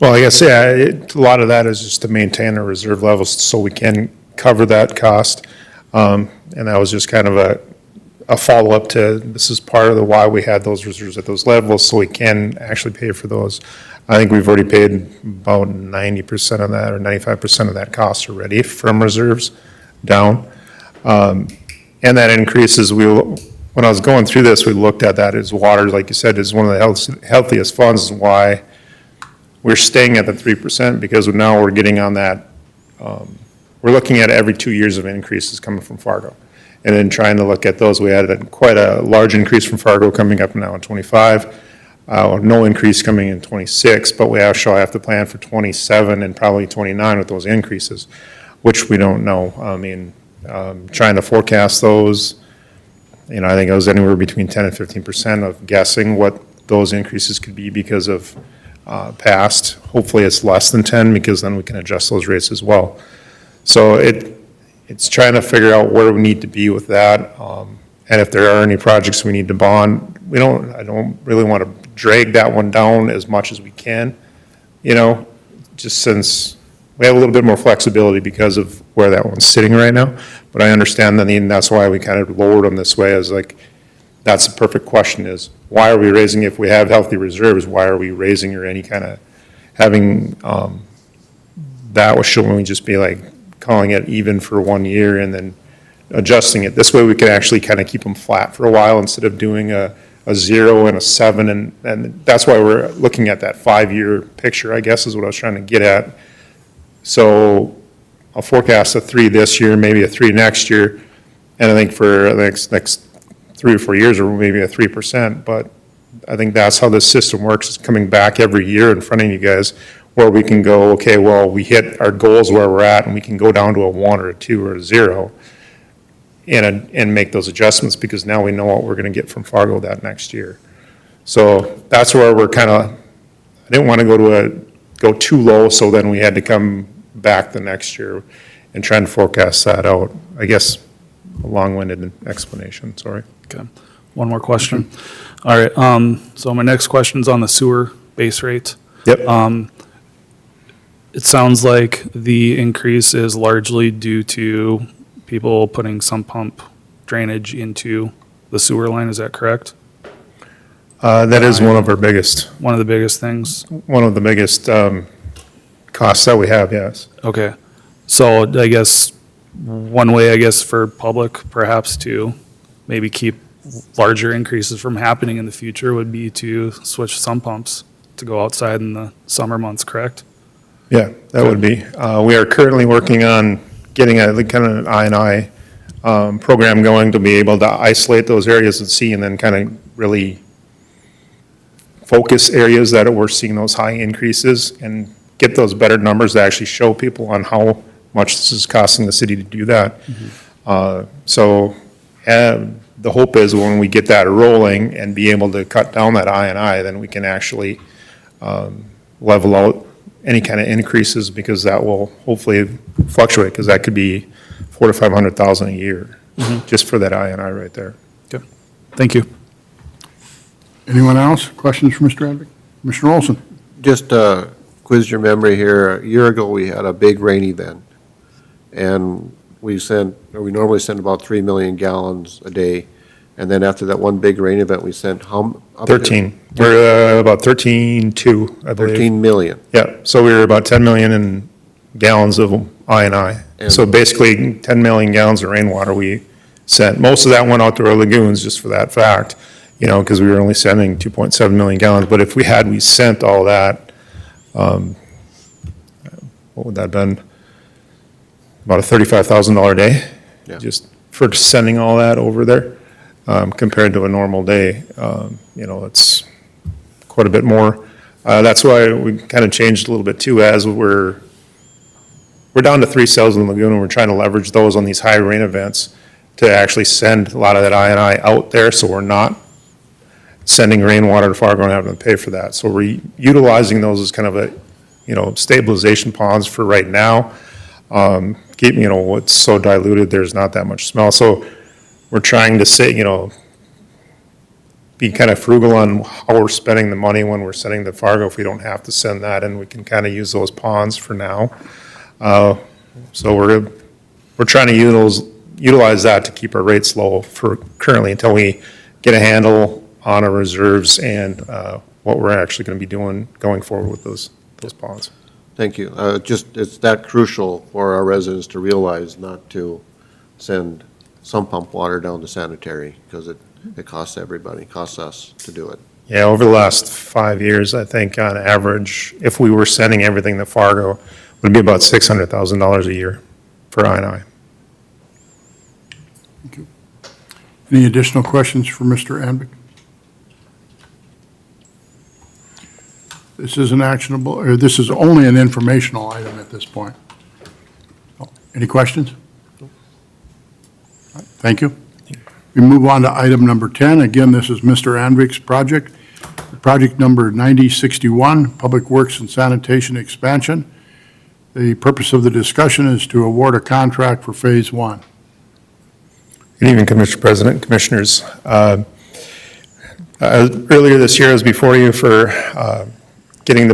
Well, I guess, yeah, a lot of that is just to maintain our reserve levels so we can cover that cost. And that was just kind of a follow-up to, this is part of the why we had those reserves at those levels, so we can actually pay for those. I think we've already paid about 90% of that or 95% of that cost already from reserves down. And that increases, when I was going through this, we looked at that as water, like you said, is one of the healthiest funds, and why we're staying at the 3%, because now we're getting on that, we're looking at every 2 years of increases coming from Fargo. And then trying to look at those, we had quite a large increase from Fargo coming up now in 25, no increase coming in 26, but we actually have to plan for 27 and probably 29 with those increases, which we don't know. I mean, trying to forecast those, I think it was anywhere between 10 and 15% of guessing what those increases could be because of past. Hopefully it's less than 10, because then we can adjust those rates as well. So it's trying to figure out where we need to be with that. And if there are any projects we need to bond, I don't really want to drag that one down as much as we can, just since we have a little bit more flexibility because of where that one's sitting right now. But I understand the need, and that's why we kind of lowered them this way, as like, that's the perfect question is, why are we raising, if we have healthy reserves, why are we raising, or any kind of having, that was showing just be like calling it even for 1 year and then adjusting it. This way we can actually kind of keep them flat for a while instead of doing a 0 and a 7. And that's why we're looking at that 5-year picture, I guess, is what I was trying to get at. So a forecast of 3 this year, maybe a 3 next year, and I think for the next 3 or 4 years, or maybe a 3%, but I think that's how this system works, it's coming back every year in front of you guys, where we can go, okay, well, we hit our goals where we're at, and we can go down to a 1 or a 2 or a 0, and make those adjustments, because now we know what we're gonna get from Fargo that next year. So that's where we're kind of, I didn't want to go too low, so then we had to come back the next year and try and forecast that out. I guess a long-winded explanation, sorry. Okay. One more question. All right, so my next question's on the sewer base rate. Yep. It sounds like the increase is largely due to people putting sump pump drainage into the sewer line, is that correct? That is one of our biggest, One of the biggest things? one of the biggest costs that we have, yes. Okay, so I guess, one way, I guess, for public perhaps to maybe keep larger increases from happening in the future would be to switch sump pumps to go outside in the summer months, correct? Yeah, that would be. We are currently working on getting a kind of an I&I program going to be able to isolate those areas and see, and then kind of really focus areas that we're seeing those high increases and get those better numbers to actually show people on how much this is costing the city to do that. So the hope is when we get that rolling and be able to cut down that I&I, then we can actually level out any kind of increases, because that will hopefully fluctuate, because that could be $400,000 to $500,000 a year, just for that I&I right there. Okay, thank you. Anyone else? Questions for Mr. Advick? Commissioner Olson? Just quiz your memory here. A year ago, we had a big rain event, and we normally send about 3 million gallons a day. And then after that one big rain event, we sent how? 13. We're about 13.2, I believe. 13 million. Yeah, so we were about 10 million in gallons of I&I. So basically, 10 million gallons of rainwater we sent. Most of that went out to our lagoons, just for that fact, because we were only sending 2.7 million gallons. But if we sent all that, what would that have been? About a $35,000 a day, just for sending all that over there. Compared to a normal day, it's quite a bit more. That's why we kind of changed a little bit too, as we're down to 3 cells in the lagoon, and we're trying to leverage those on these high rain events to actually send a lot of that I&I out there, so we're not sending rainwater to Fargo and having to pay for that. So we're utilizing those as kind of a, stabilization ponds for right now. It's so diluted, there's not that much smell. So we're trying to say, be kind of frugal on how we're spending the money when we're sending to Fargo, if we don't have to send that, and we can kind of use those ponds for now. So we're trying to utilize that to keep our rates low for currently, until we get a handle on our reserves and what we're actually going to be doing going forward with those ponds. Thank you. It's that crucial for our residents to realize not to send sump pump water down to sanitary, because it costs everybody, costs us to do it. Yeah, over the last 5 years, I think on average, if we were sending everything to Fargo, it would be about $600,000 a year for I&I. Thank you. Any additional questions for Mr. Advick? This is an actionable, or this is only an informational item at this point. Any questions? Thank you. We move on to item number 10. Again, this is Mr. Advick's project. Project number 9061, Public Works and Sanitation Expansion. The purpose of the discussion is to award a contract for Phase 1. Good evening, Mr. President, Commissioners. Earlier this year, I was before you for getting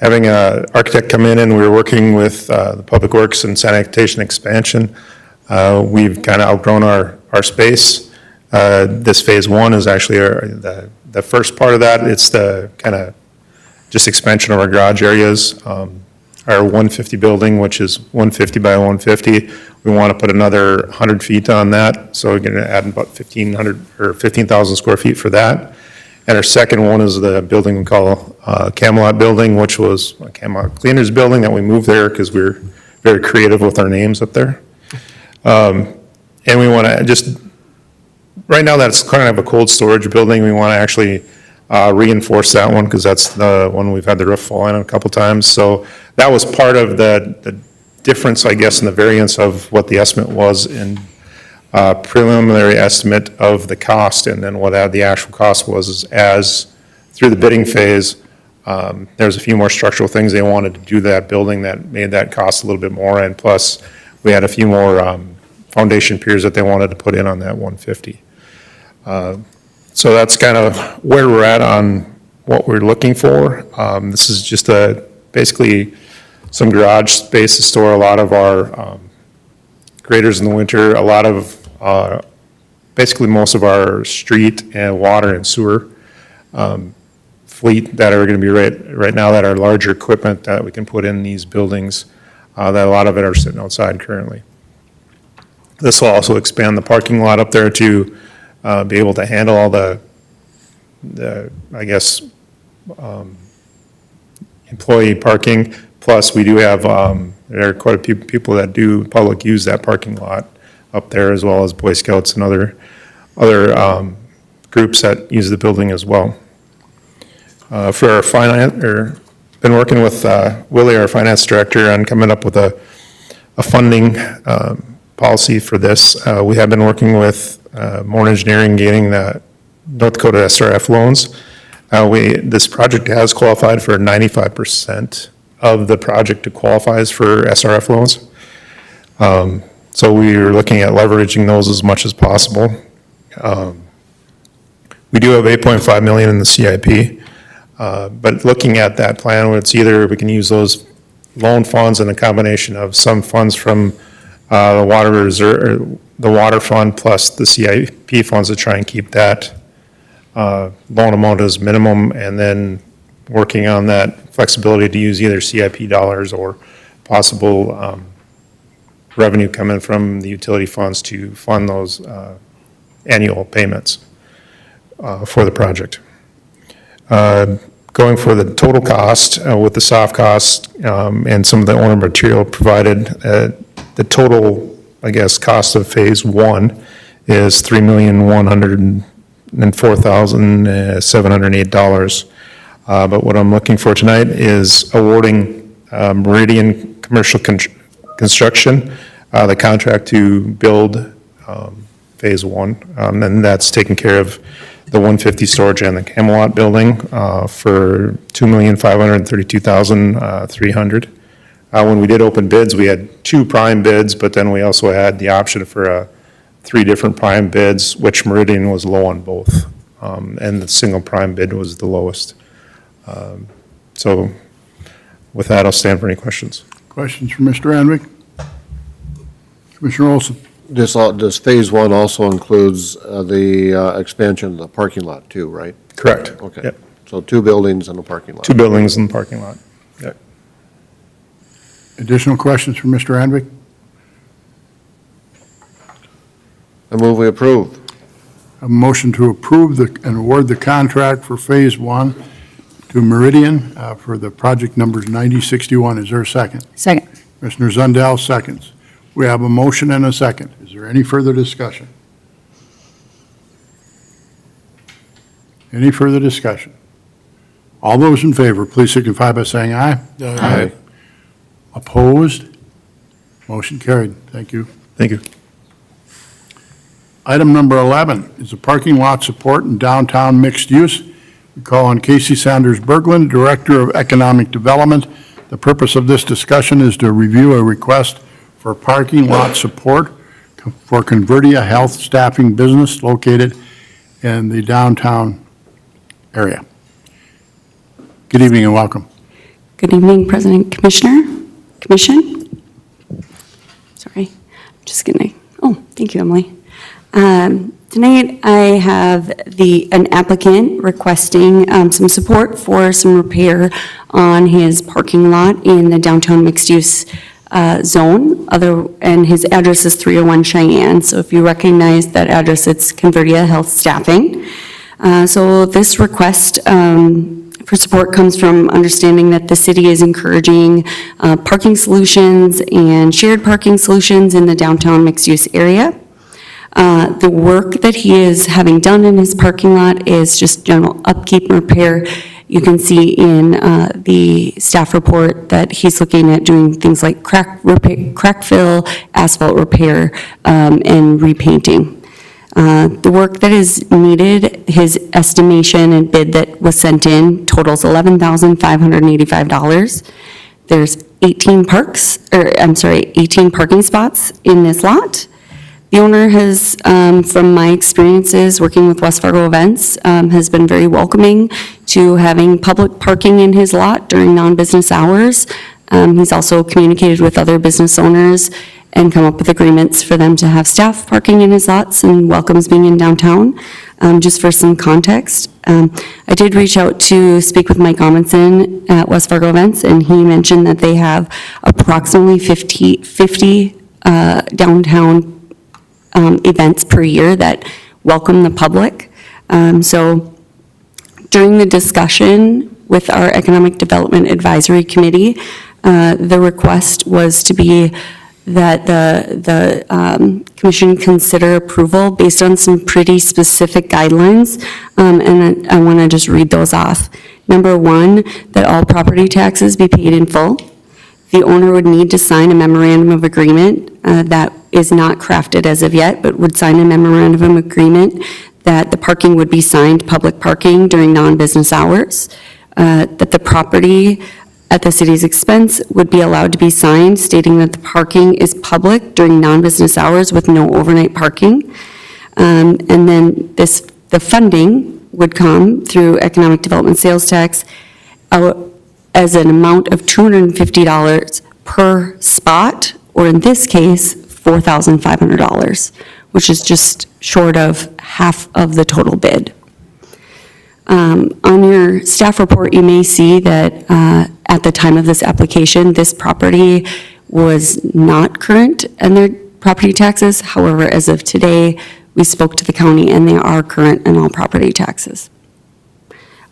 having an architect come in, and we were working with the Public Works and Sanitation Expansion. We've kind of outgrown our space. This Phase 1 is actually the first part of that. It's the kind of just expansion of our garage areas. Our 150 building, which is 150 by 150, we want to put another 100 feet on that. So we're going to add about 1,500 or 15,000 square feet for that. And our second one is the building we call Camelot Building, which was a Camelot Cleaners Building that we moved there because we were very creative with our names up there. And we want to just, right now that's kind of a cold storage building. We want to actually reinforce that one because that's the one we've had the roof fall in a couple times. So that was part of the difference, I guess, in the variance of what the estimate was in preliminary estimate of the cost, and then what the actual cost was is as through the bidding phase, there's a few more structural things they wanted to do to that building that made that cost a little bit more, and plus we had a few more foundation piers that they wanted to put in on that 150. So that's kind of where we're at on what we're looking for. This is just basically some garage space to store a lot of our graders in the winter, a lot of, basically most of our street and water and sewer fleet that are going to be right now that are larger equipment that we can put in these buildings, that a lot of it are sitting outside currently. This will also expand the parking lot up there to be able to handle all the I guess, employee parking. Plus, we do have, there are quite a few people that do public use that parking lot up there, as well as Boy Scouts and other groups that use the building as well. For our been working with Willie, our finance director, on coming up with a funding policy for this. We have been working with Moore Engineering, getting the North Dakota SRF loans. This project has qualified for 95% of the project that qualifies for SRF loans. So we are looking at leveraging those as much as possible. We do have 8.5 million in the CIP, but looking at that plan, it's either we can use those loan funds and a combination of some funds from the water reserve, the water fund plus the CIP funds to try and keep that loan amount as minimum, and then working on that flexibility to use either CIP dollars or possible revenue coming from the utility funds to fund those annual payments for the project. Going for the total cost with the soft cost and some of the owner material provided, the total, I guess, cost of phase one is $3,104,708. But what I'm looking for tonight is awarding Meridian Commercial Construction the contract to build phase one. And that's taking care of the 150 storage and the Camelot building for $2,532,300. When we did open bids, we had 2 prime bids, but then we also had the option for 3 different prime bids, which Meridian was low on both. And the single prime bid was the lowest. So with that, I'll stand for any questions. Questions for Mr. Anwick? Commissioner Olson? This phase one also includes the expansion of the parking lot too, right? Correct. Okay. Yep. So 2 buildings and a parking lot. 2 buildings in the parking lot. Yep. Additional questions for Mr. Anwick? I move we approve. A motion to approve and award the contract for Phase 1 to Meridian for the project numbers 9061. Is there a second? Second. Commissioner Zundell seconds. We have a motion and a second. Is there any further discussion? Any further discussion? All those in favor, please signify by saying aye. Aye. Opposed? Motion carried. Thank you. Thank you. Item number 11 is a parking lot support in downtown mixed use. We call on Casey Sanders Berglund, Director of Economic Development. The purpose of this discussion is to review a request for parking lot support for Converdia Health Staffing Business located in the downtown area. Good evening and welcome. Good evening, President, Commission. Sorry, just gonna, thank you, Emily. Tonight I have an applicant requesting some support for some repair on his parking lot in the downtown mixed-use zone, and his address is 301 Cheyenne. So if you recognize that address, it's Converdia Health Staffing. So this request for support comes from understanding that the city is encouraging parking solutions and shared parking solutions in the downtown mixed-use area. The work that he is having done in his parking lot is just general upkeep and repair. You can see in the staff report that he's looking at doing things like crack fill, asphalt repair, and repainting. The work that is needed, his estimation and bid that was sent in totals $11,585. There's 18 parking spots in this lot. The owner has, from my experiences working with West Fargo Events, has been very welcoming to having public parking in his lot during non-business hours. He's also communicated with other business owners and come up with agreements for them to have staff parking in his lots and welcomes being in downtown. Just for some context, I did reach out to speak with Mike Amundson at West Fargo Events, and he mentioned that they have approximately 50 downtown events per year that welcome the public. So during the discussion with our Economic Development Advisory Committee, the request was to be that the commission consider approval based on some pretty specific guidelines, and I want to just read those off. Number one, that all property taxes be paid in full. The owner would need to sign a memorandum of agreement that is not crafted as of yet, but would sign a memorandum of agreement that the parking would be signed public parking during non-business hours, that the property at the city's expense would be allowed to be signed stating that the parking is public during non-business hours with no overnight parking. And then the funding would come through economic development sales tax as an amount of $250 per spot, or in this case, $4,500, which is just short of half of the total bid. On your staff report, you may see that at the time of this application, this property was not current in their property taxes. However, as of today, we spoke to the county and they are current in all property taxes.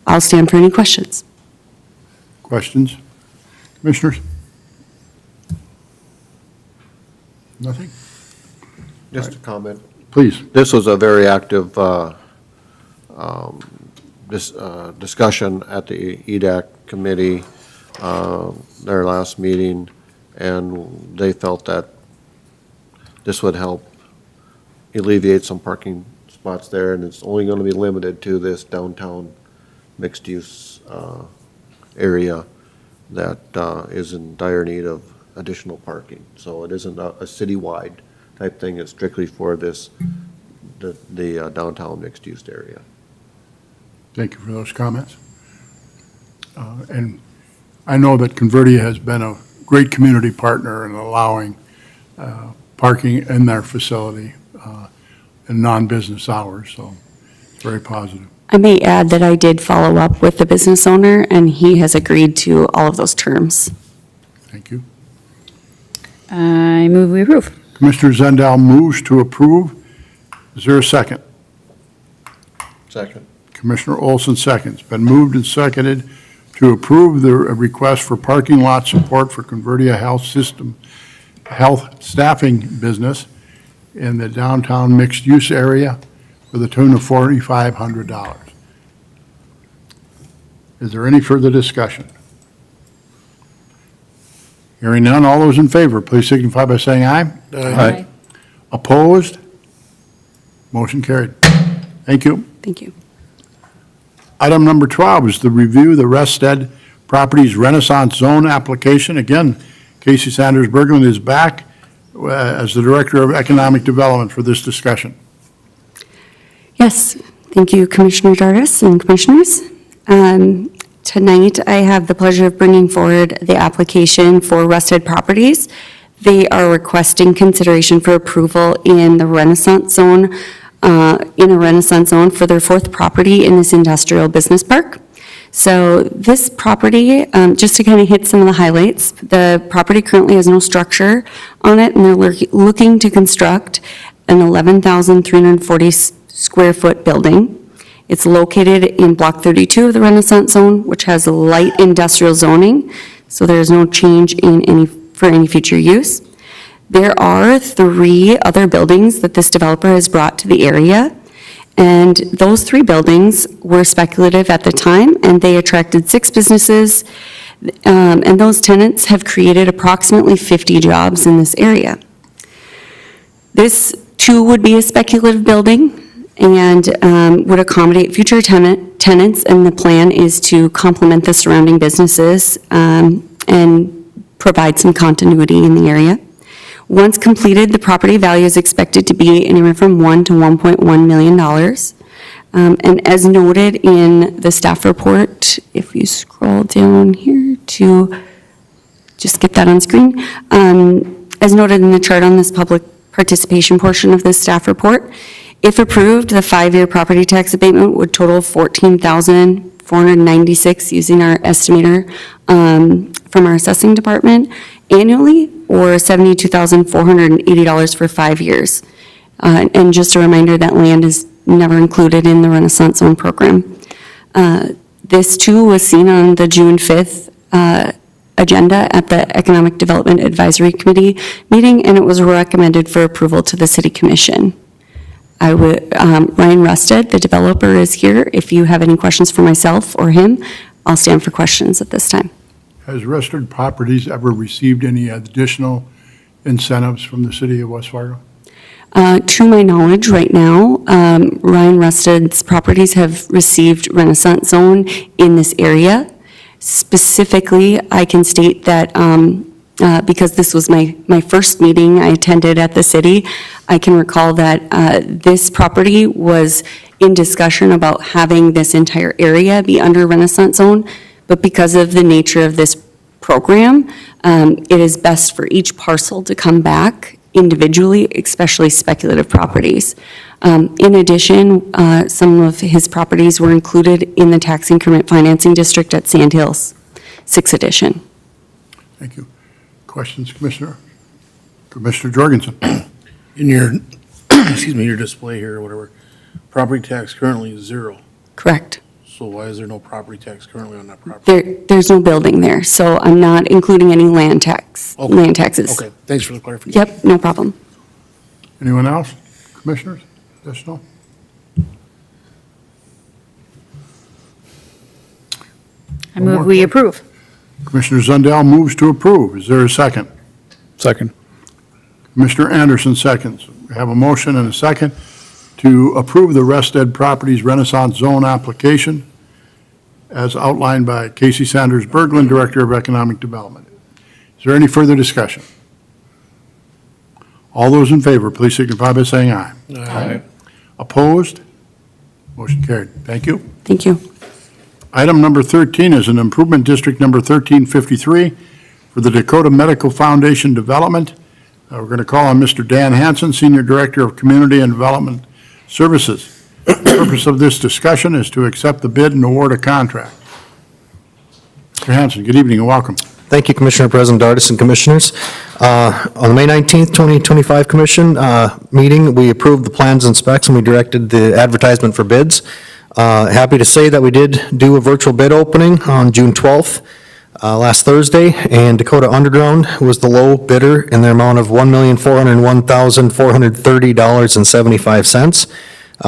I'll stand for any questions. Questions? Commissioners? Nothing? Just a comment. Please. This was a very active discussion at the EDAC committee, their last meeting, and they felt that this would help alleviate some parking spots there, and it's only going to be limited to this downtown mixed-use area that is in dire need of additional parking. So it isn't a citywide type thing, it's strictly for the downtown mixed-use area. Thank you for those comments. And I know that Converdia has been a great community partner in allowing parking in their facility in non-business hours, so it's very positive. I may add that I did follow up with the business owner, and he has agreed to all of those terms. Thank you. I move we approve. Commissioner Zendel moves to approve. Is there a second? Second. Commissioner Olson seconds. Been moved and seconded to approve the request for parking lot support for Converdia Health Staffing Business in the downtown mixed-use area for the tune of $4,500. Is there any further discussion? Hearing none, all those in favor, please signify by saying aye. Aye. Opposed? Motion carried. Thank you. Thank you. Item number 12 is the review the Rested Properties Renaissance Zone application. Again, Casey Sanders Berglund is back as the Director of Economic Development for this discussion. Yes, thank you, Commissioner Dardis and Commissioners. Tonight, I have the pleasure of bringing forward the application for Rested Properties. They are requesting consideration for approval in the Renaissance Zone, for their fourth property in this industrial business park. So this property, just to kind of hit some of the highlights, the property currently has no structure on it, and they're looking to construct an 11,340 square foot building. It's located in Block 32 of the Renaissance Zone, which has light industrial zoning, so there is no change for any future use. There are 3 other buildings that this developer has brought to the area, and those 3 buildings were speculative at the time, and they attracted 6 businesses, and those tenants have created approximately 50 jobs in this area. This too would be a speculative building and would accommodate future tenants, and the plan is to complement the surrounding businesses and provide some continuity in the area. Once completed, the property value is expected to be anywhere from $1 to $1.1 million. And as noted in the staff report, if you scroll down here to just get that on screen, as noted in the chart on this public participation portion of this staff report, if approved, the 5-year property tax abatement would total $14,496 using our estimator from our assessing department annually, or $72,480 for 5 years. And just a reminder that land is never included in the Renaissance Zone program. This too was seen on the June 5th agenda at the Economic Development Advisory Committee meeting, and it was recommended for approval to the City Commission. Ryan Rusted, the developer, is here. If you have any questions for myself or him, I'll stand for questions at this time. Has Rusted Properties ever received any additional incentives from the city of West Fargo? To my knowledge, right now, Ryan Rusted's properties have received Renaissance Zone in this area. Specifically, I can state that because this was my first meeting I attended at the city, I can recall that this property was in discussion about having this entire area be under Renaissance Zone, but because of the nature of this program, it is best for each parcel to come back individually, especially speculative properties. In addition, some of his properties were included in the tax increment financing district at Sand Hills, 6th edition. Thank you. Questions, Commissioner? Commissioner Jorgensen? In your, excuse me, your display here or whatever, property tax currently is 0. Correct. So why is there no property tax currently on that property? There's no building there, so I'm not including any land taxes. Okay, thanks for the clarification. Yep, no problem. Anyone else? Commissioners? Yes, no? I move we approve. Commissioner Zundell moves to approve. Is there a second? Second. Commissioner Anderson seconds. We have a motion and a second to approve the Rested Properties Renaissance Zone application as outlined by Casey Sanders Berglund, Director of Economic Development. Is there any further discussion? All those in favor, please signify by saying aye. Aye. Opposed? Motion carried. Thank you. Thank you. Item number 13 is an improvement district number 1353 for the Dakota Medical Foundation Development. We're going to call on Mr. Dan Hansen, Senior Director of Community and Development Services. The purpose of this discussion is to accept the bid and award a contract. Mr. Hansen, good evening and welcome. Thank you, Commissioner President Dardis and Commissioners. On the May 19th, 2025 Commission meeting, we approved the plans and specs and we directed the advertisement for bids. Happy to say that we did do a virtual bid opening on June 12th, last Thursday, and Dakota Underground was the low bidder in the amount of $1,401,430.75.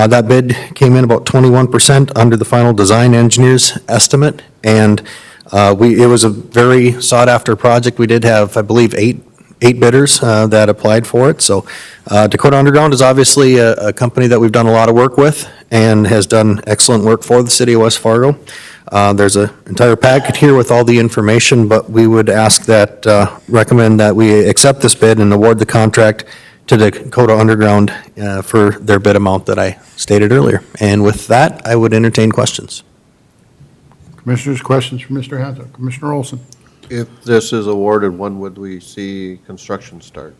That bid came in about 21% under the final design engineer's estimate, and it was a very sought-after project. We did have, I believe, eight bidders that applied for it. So Dakota Underground is obviously a company that we've done a lot of work with and has done excellent work for the city of West Fargo. There's an entire packet here with all the information, but we would recommend that we accept this bid and award the contract to Dakota Underground for their bid amount that I stated earlier. And with that, I would entertain questions. Commissioners, questions for Mr. Hansen? Commissioner Olson? If this is awarded, when would we see construction start?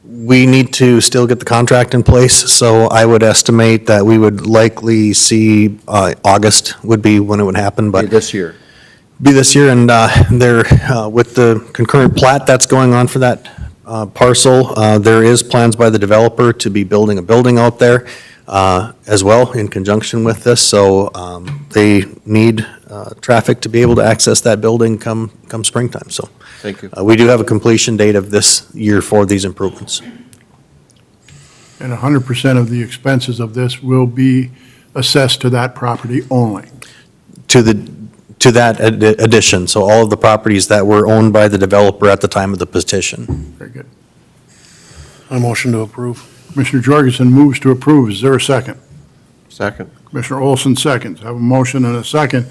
We need to still get the contract in place, so I would estimate that we would likely see August would be when it would happen, but. Be this year? Be this year, and with the concurrent plat that's going on for that parcel, there is plans by the developer to be building a building out there. as well in conjunction with this. So they need traffic to be able to access that building come springtime. So Thank you. we do have a completion date of this year for these improvements. And 100% of the expenses of this will be assessed to that property only. To that addition, so all of the properties that were owned by the developer at the time of the petition. Very good. I motion to approve. Commissioner Jorgensen moves to approve. Is there a second? Second. Commissioner Olson seconds. I have a motion and a second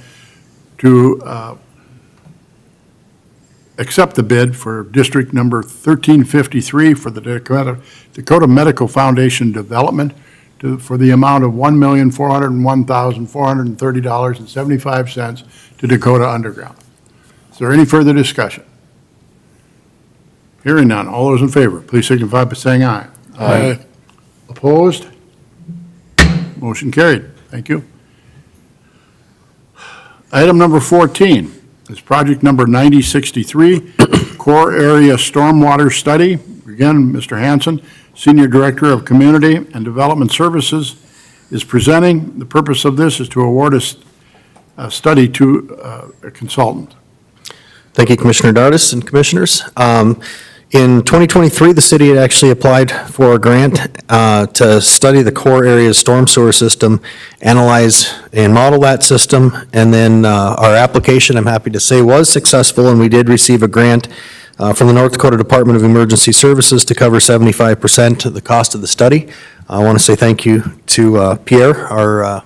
to accept the bid for District Number 1353 for the Dakota Medical Foundation Development for the amount of $1,401,430.75 to Dakota Underground. Is there any further discussion? Hearing none. All those in favor, please signify by saying aye. Aye. Opposed? Motion carried. Thank you. Item number 14 is project number 9063, Core Area Stormwater Study. Again, Mr. Hanson, Senior Director of Community and Development Services, is presenting. The purpose of this is to award a study to a consultant. Thank you, Commissioner Dardis and Commissioners. In 2023, the city had actually applied for a grant to study the core area storm sewer system, analyze and model that system, and then our application, I'm happy to say, was successful, and we did receive a grant from the North Dakota Department of Emergency Services to cover 75% of the cost of the study. I want to say thank you to Pierre, our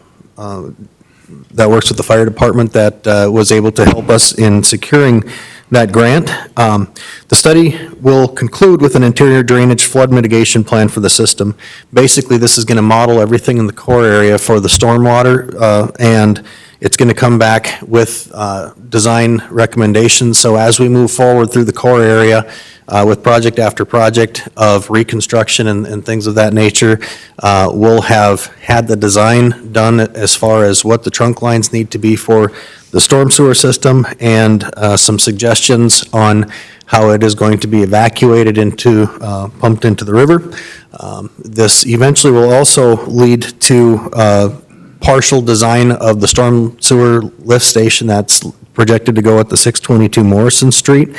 that works with the fire department, that was able to help us in securing that grant. The study will conclude with an interior drainage flood mitigation plan for the system. Basically, this is going to model everything in the core area for the stormwater, and it's going to come back with design recommendations. So as we move forward through the core area with project after project of reconstruction and things of that nature, we'll have had the design done as far as what the trunk lines need to be for the storm sewer system, and some suggestions on how it is going to be evacuated into, pumped into the river. This eventually will also lead to partial design of the storm sewer lift station that's projected to go at the 622 Morrison Street.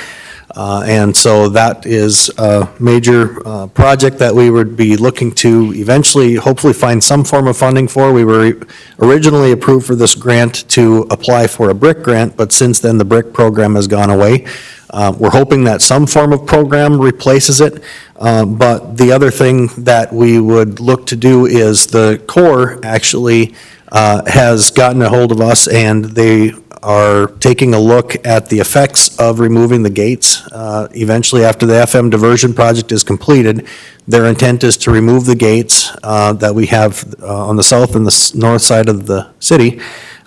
And so that is a major project that we would be looking to eventually, hopefully, find some form of funding for. We were originally approved for this grant to apply for a BRIC grant, but since then the BRIC program has gone away. We're hoping that some form of program replaces it. But the other thing that we would look to do is the Corps actually has gotten a hold of us, and they are taking a look at the effects of removing the gates. Eventually, after the FM diversion project is completed, their intent is to remove the gates that we have on the south and the north side of the city.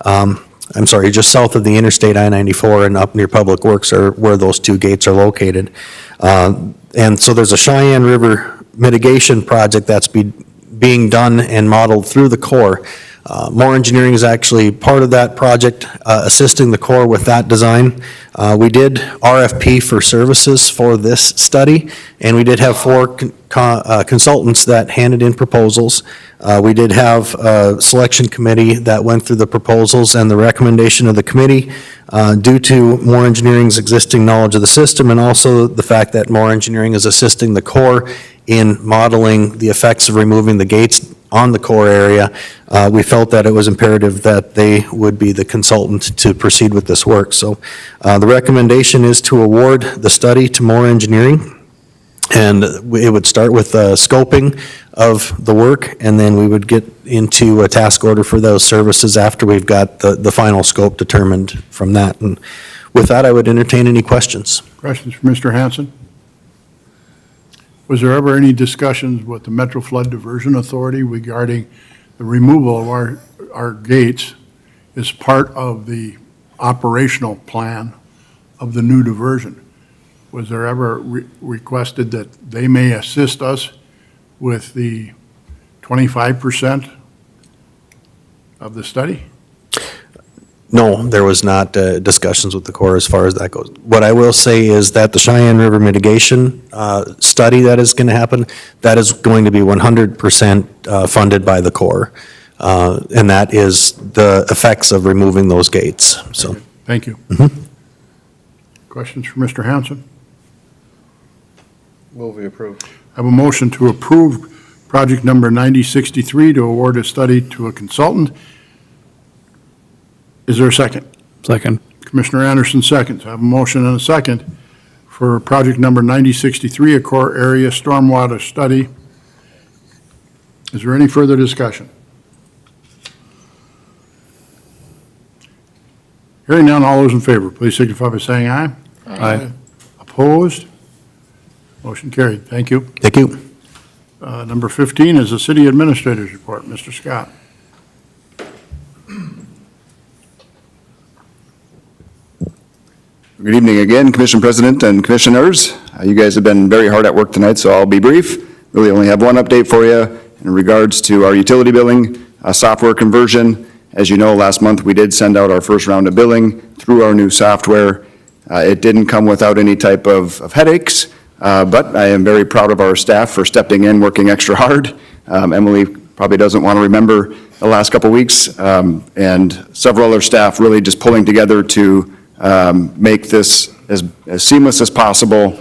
I'm sorry, just south of the Interstate I-94 and up near Public Works are where those two gates are located. And so there's a Cheyenne River mitigation project that's being done and modeled through the Corps. More Engineering is actually part of that project, assisting the Corps with that design. We did RFP for services for this study, and we did have four consultants that handed in proposals. We did have a selection committee that went through the proposals, and the recommendation of the committee, due to More Engineering's existing knowledge of the system, and also the fact that More Engineering is assisting the Corps in modeling the effects of removing the gates on the core area, we felt that it was imperative that they would be the consultant to proceed with this work. So the recommendation is to award the study to More Engineering, and it would start with scoping of the work, and then we would get into a task order for those services after we've got the final scope determined from that. And with that, I would entertain any questions. Questions for Mr. Hanson? Was there ever any discussions with the Metro Flood Diversion Authority regarding the removal of our gates as part of the operational plan of the new diversion? Was there ever requested that they may assist us with the 25% of the study? No, there was not discussions with the Corps as far as that goes. What I will say is that the Cheyenne River mitigation study that is going to happen, that is going to be 100% funded by the Corps. And that is the effects of removing those gates, so. Thank you. Questions for Mr. Hanson? Will we approve? I have a motion to approve project number 9063 to award a study to a consultant. Is there a second? Second. Commissioner Anderson seconds. I have a motion and a second for project number 9063, a core area stormwater study. Is there any further discussion? Hearing none, all those in favor, please signify by saying aye. Aye. Opposed? Motion carried. Thank you. Thank you. Number 15 is the city administrator's report. Mr. Scott. Good evening again, Commission President and Commissioners. You guys have been very hard at work tonight, so I'll be brief. Really only have one update for you in regards to our utility billing software conversion. As you know, last month we did send out our first round of billing through our new software. It didn't come without any type of headaches, but I am very proud of our staff for stepping in, working extra hard. Emily probably doesn't want to remember the last couple weeks, and several other staff really just pulling together to make this as seamless as possible.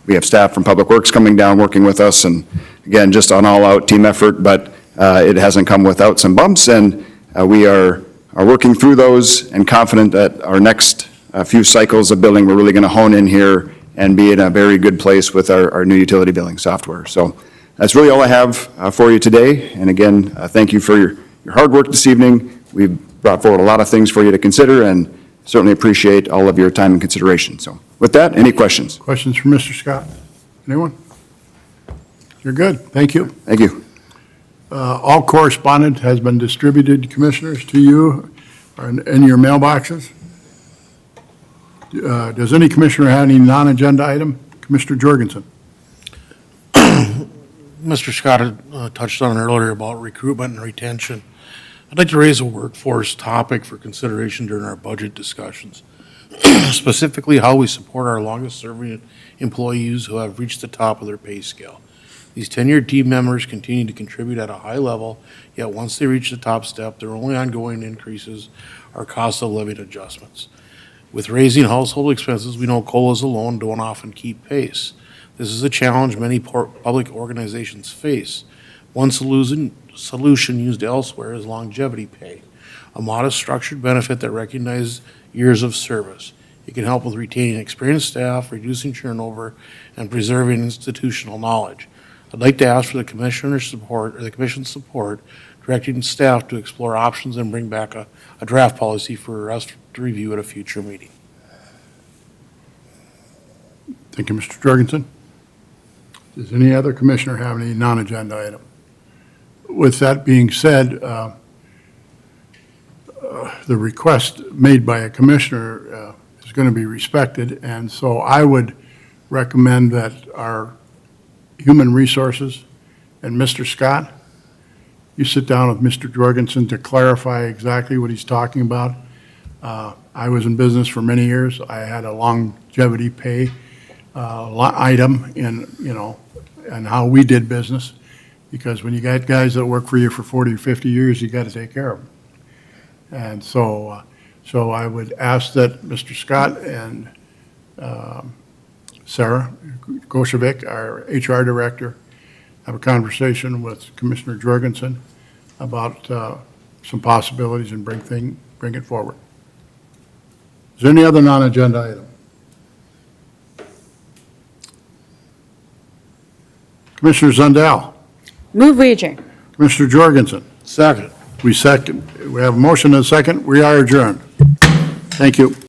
We have staff from Public Works coming down, working with us, and again, just an all-out team effort, but it hasn't come without some bumps, and we are working through those and confident that our next few cycles of billing, we're really going to hone in here and be in a very good place with our new utility billing software. So that's really all I have for you today. And again, thank you for your hard work this evening. We've brought forward a lot of things for you to consider, and certainly appreciate all of your time and consideration. So with that, any questions? Questions for Mr. Scott? Anyone? You're good. Thank you. Thank you. All correspondence has been distributed, Commissioners, to you in your mailboxes. Does any Commissioner have any non-agenda item? Commissioner Jorgensen. Mr. Scott had touched on it earlier about recruitment and retention. I'd like to raise a workforce topic for consideration during our budget discussions, specifically how we support our longest-serving employees who have reached the top of their pay scale. These tenured team members continue to contribute at a high level, yet once they reach the top step, their only ongoing increases are cost of living adjustments. With raising household expenses, we know COLAs alone don't often keep pace. This is a challenge many public organizations face. One solution used elsewhere is longevity pay, a modest structured benefit that recognizes years of service. It can help with retaining experienced staff, reducing turnover, and preserving institutional knowledge. I'd like to ask for the Commissioner's support, or the Commission's support, directing staff to explore options and bring back a draft policy for us to review at a future meeting. Thank you, Mr. Jorgensen. Does any other Commissioner have any non-agenda item? With that being said, the request made by a Commissioner is going to be respected, and so I would recommend that our Human Resources and Mr. Scott, you sit down with Mr. Jorgensen to clarify exactly what he's talking about. I was in business for many years. I had a longevity pay item in, and how we did business, because when you got guys that work for you for 40 or 50 years, you got to take care of them. And so I would ask that Mr. Scott and Sarah Goshevic, our HR director, have a conversation with Commissioner Jorgensen about some possibilities and bring it forward. Is there any other non-agenda item? Commissioner Zundell. Move we adjourn. Commissioner Jorgensen. Second. We have a motion and a second. We are adjourned. Thank you.